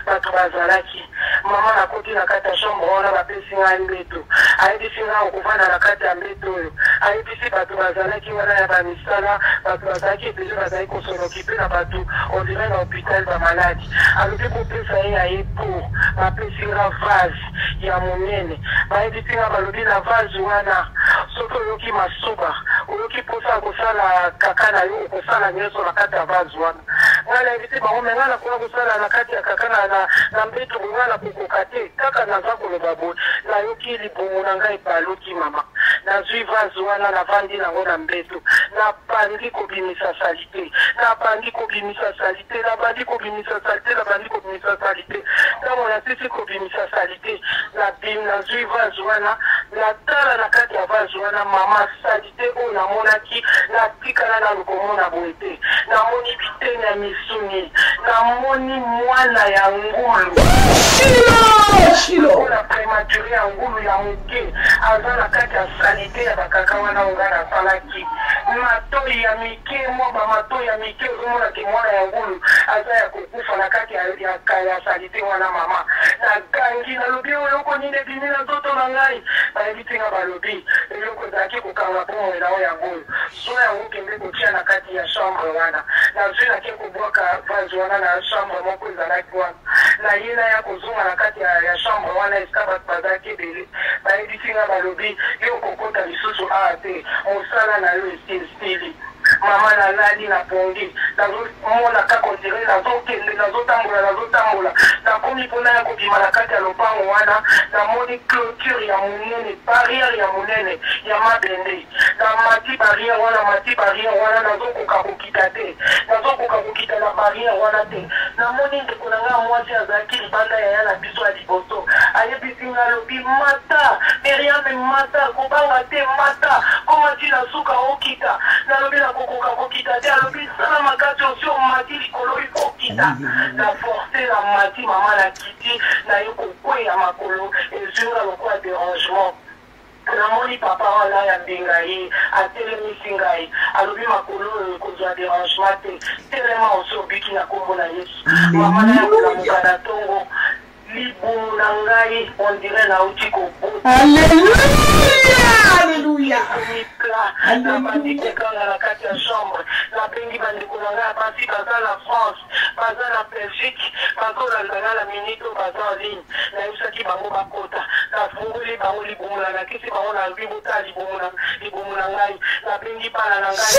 bato bazalaki mama nakoti na kati ya chambre wana bapesi nga mbeto ayebisi nga okovanda na kati ya mbeto oyo ayebisi bato bazalaki wana ya bamisala bato bazalaki ebele bazalaki kosoloki mpe na bato odire na hôpital bamaladi alobi kopesa ye ya ye pour bapesi nga vase ya monene bayebisi nga balobi na vase wana soki oyoki masuba oyoki mposa kosala kaka na yo okosala nyonso na kati ya vase wana nga nayebisi bango me nga nakola kosala na kati ya kaka na mbeto nga na kokoka te kaka naza koloba boye nayoki libumu na ngai baloki mama nazwi vase wana navandi nango na mbeto nabandi kobimisa salite nabandi kobimisa salite ntango nasisi kobimisa salite nazwi vase wana natala na kati ya vase wana mama salite oyo namonaki natikala na lokomona boye te namoni bitene ya misuni namoni mwana ya ngulu na prématuré ya ngulu ya moke aza na kati ya salite ya bakaka wana onga nasalaki matoi ya mike mwa bamatoi ya mike ozomonaki mwana ya ngulu aza ya kokufa na kati ya salite wana mama nagangi nalobi oyoko nini ebimi na nzoto na ngai bayebi nga balobi eloko ezalaki kokanga pomona oyo ya ngulu so yango kende kotia na kati ya chambre wana nazwi nake kobwaka vase wana na chambre moko ezalaki wana naye naya kozonga na kati ya chambre wana esika bato bazalaki ebele bayebisi nga balobi yo kokota lisusu awa te mosala na yo estili mama nalali na pongi nazomona kaka ondire nazokende nazotambola nakomi mpona ya kobima na kati ya lopango wana namoni clôture ya monene barrière ya monene ya mabende namati barrière wana nazokoka kokita te nazokoka kokita na barrière wana te namoni ndeko na nga mwasi azalaki libanda ya na biso ya liboso ayebisi nga alobi mata Miriam mata kobanga te mata komati na suka okita nalobi nakokoka kokita te alobi sala makasi osi omati likolo okita na force na mati mama na kiti na yo kokweya makolo ezinga lokola dérangement namoni papa wana ya mbinga ye atelemisi ngai alobi makolo kozwa dérangement te telema osobiki na kombo na Yesu mama na yakolamuka na ntongo libumu na ngai on dirait nauti kobota Alléluia nabandikekanga na kati ya chambre nabengi bandeko na ngai basi baza na France baza na Belgique bazolandanga na minute oyo baza en ligne nayebisaki bango bakota nafungoli bango libumu na nakisi bango na bibota libumu na ngai nabengi bana na ngai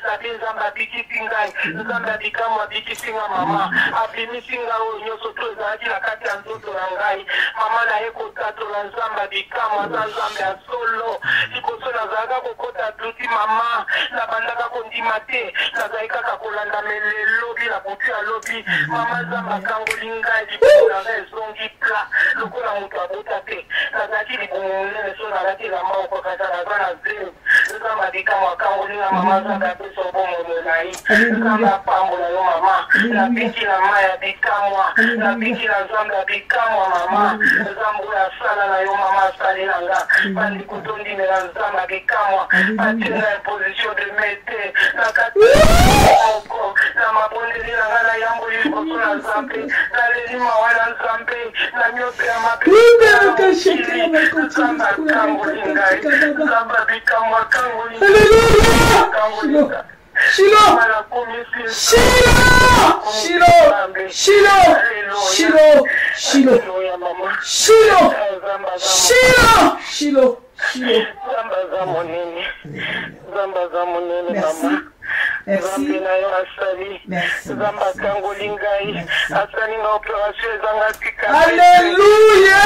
nabi nzambe abikisi ngai nzambe abikamu abikisi nga mama abimisi nga oyo nyonso to ezalaki na kati ya nzoto na ngai mama na ye kotatola nzambe abikamu aza nzambe ya solo liboso nazalaka kokota duti mama nabandaka kondima te nazali kaka kolanda melelobi na butu ya lobi mama nzambe akangoli ngai libumu na ngai ezongi pla lokola moto abota te nazalaki libumu monene so nalati elamba okokata naza na zelo nzambe abikamu akangoli nga mama nzambe apesa obomono na ye nzambe apambola yo mama nabiki na mai ya bikamwa nabiki na nzambe ya bikamwa mama nzambe oyo asala na yo mama asali na nga bandiko tondimela nzambe ya bikamwa atina imposition de mete na kati moko na mabondeli na nga na yamboli liboso na nzambe naleli mawa na nzambe na nyonso ya mapili nzambe akangoli ngai nzambe ya bikamwa akangoli ngai Shilo, Merci. Alléluia.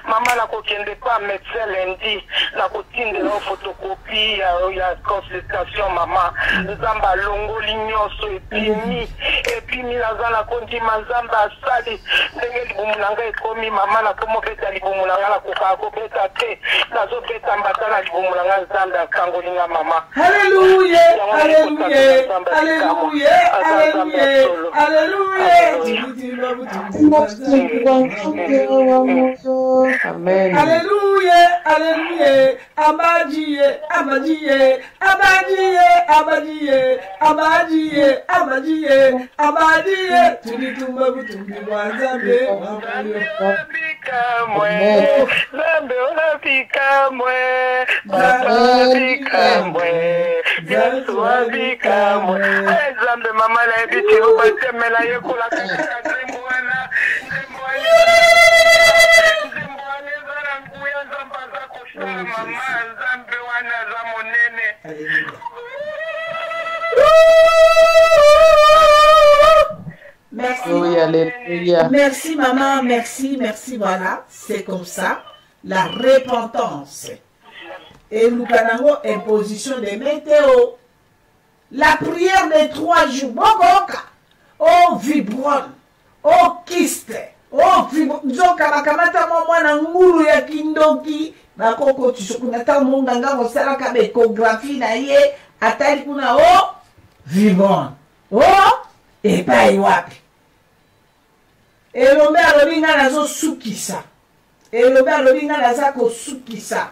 Mama na kokende pa médecin lundi na kotinde na photocopie ya consultation mama nzamba longoli nyoso epimi nazana kondima nzamba asali ndenge libumu na ngai ekomi mama na komobeta libumu na ngai na kokaa kobeta te nazobeta mbata na libumu na ngai nzambe akangoli nga mama. Alléluia, alléluia, alléluia, alléluia. Amen. Alléluia, alléluia. Abadie, abadie, abadie, abadie, abadie, abadie, abadie. Tulitumba butumbi wanzabe wafanya. Zambe unafika mwe, unafika mwe, Yesu unafika mwe. Zambe mama na ebiti ubate na yekula kaka zemwana, mama nzambe wana za monene. Merci. Alléluia. Merci maman, merci, merci, voilà, c'est comme ça, la repentance. Et nous avons imposition de météo. La prière des 3 jours, bokoka, oh vibron, oh kyste, oh vibron, nzoka bakamata mwana nguru ya kindoki, bakoko tusokunata munganga kosalaka bekographie na ye, atali kuna oh vibron, oh epai wapi. Elobe alobi nga nazo sukisa. Elobe alobi nga naza ko sukisa.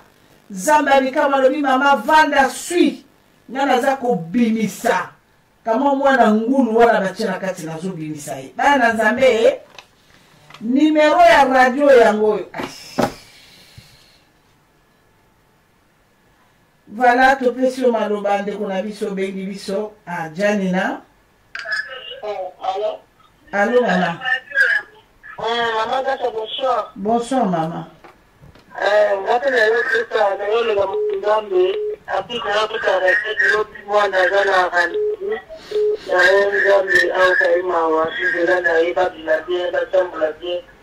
Zamba bikama alobi mama vanda sui. Nga naza ko bimisa. Kama mwana ngulu wana batia na kati nazo bimisa ye. Bana nzambe numéro ya radio yango. Voilà to pesio maloba ndeko na biso bengi biso a Janina. Allô maman. Maman, bonsoir. Bonsoir maman.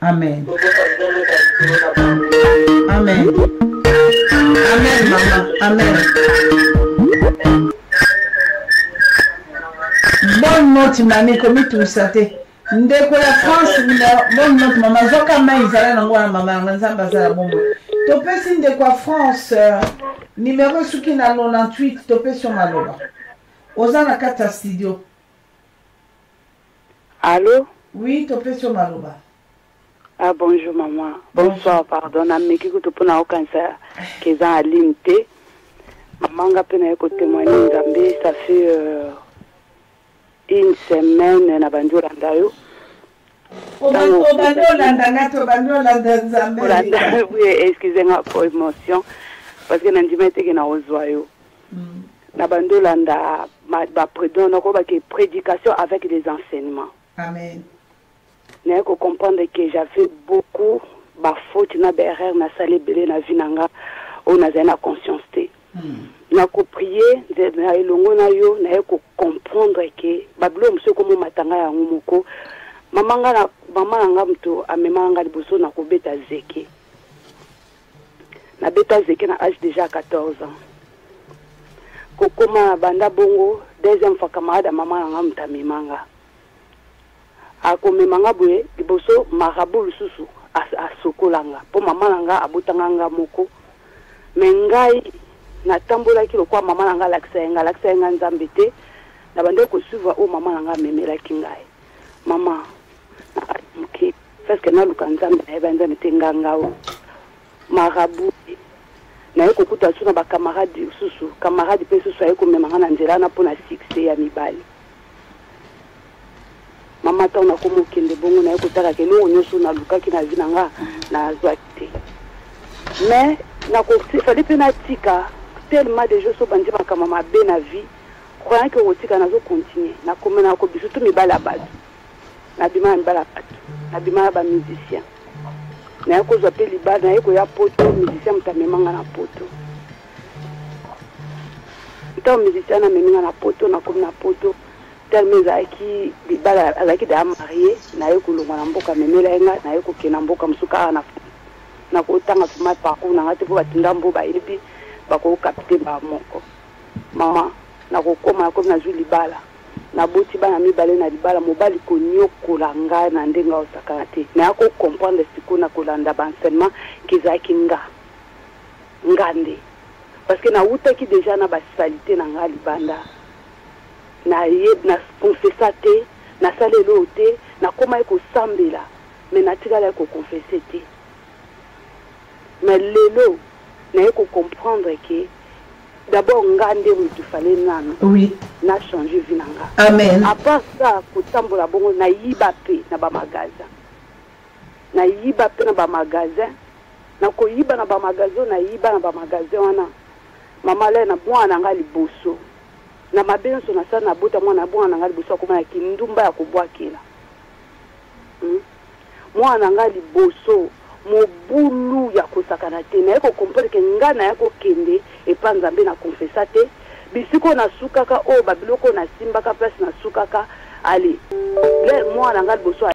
Amen. Amen. Amen. Amen, maman. Amen. Bonne note, mamie, comme tout ça. Ndeko la France, bonne note, maman. Zoka maïzala nangwa maman, nzamba za bomba. Topé si ndeko France, numéro suki na 98, topé sur maloba. Ozana kata studio. Allô? Oui, topé sur maloba. Ah, bonjour maman. Bonsoir, pardon. Nameki ko topona au cancer qui est en limité. Maman nga pena ko témoigner Nzambe, ça fait une semaine na bandura ndayo. Oui, excusez-moi pour l'émotion parce que nandimete ke na ozoyo. Na bandolanda ba prédication avec des enseignements. Amen. N'a que comprendre que j'avais beaucoup de fautes, na erreur, na salé belé na vinanga, on a une conscience. N'a que prier, na elongo na yo, n'a que comprendre que bablo monsieur comme matanga ya ngumoko, maman nga mto amemanga liboso na ko beta zeke. Na beta zeke na âge déjà 14 ans. Kokoma banda bongo, deuxième fois camarade maman nga mtamemanga. Akomemanga boye liboso marabu lususu asokolanga po mama nanga abotanga nga moko mengai na tambola ki lokwa mama nanga laksa nga Nzambe te na bande ko suivre o mama nanga memela ki ngai mama okay parce que na luka Nzambe na banza metenga ngao marabu na yeko kuta suna ba camarade susu camarade pe susu ayeko memanga na nzela na pona succès ya mibali. Mama ta na komo kende bongo na ekotaka ke no nyoso na lukaki na vinanga na zwate mais na ko fallait pe na tika tellement de choses so bandi ba mama be na vie croyant que otika na zo continuer na komena na ko biso to mibala batu na bima mbala batu na bima ba musicien na ko zo pe libala na ko ya poto musicien mtamemanga na poto ta musicien na meminga na poto na komena na poto tellement zaki bibala azaki da marié na yeko longwa mboka memela nga na yeko kena mboka musuka na ko tanga fuma parcours na ngate po batinda mboba ilipi bako kapite ba moko mama na ko koma ko na juli bala na boti bana mibale na libala mobali ko nyokola nga na ndenga osakana te na ko comprendre siko na kolanda ba enseignement kizaki ngande parce que na uta ki déjà na ba salité na nga libanda na confessa te na salelo te na koma eko sambela mais na tigala eko confesser te mais lelo na eko comprendre que d'abord ngande mutu fallait nanu oui na changer vinanga amen à part ça ko tambola bongo na yiba pe na ba magasin na ko yiba na ba magasin wana mama le na bwana nga liboso na mabenso na sana bota mwana bwana nga liboso ko na kindumba ya kubwakila mwana nga liboso mobulu ya kusakana te na yako comprendre ke ngana yako kende epa Nzambe na confessa te bisiko na sukaka o babiloko na simbaka place na sukaka ali le mwana nga liboso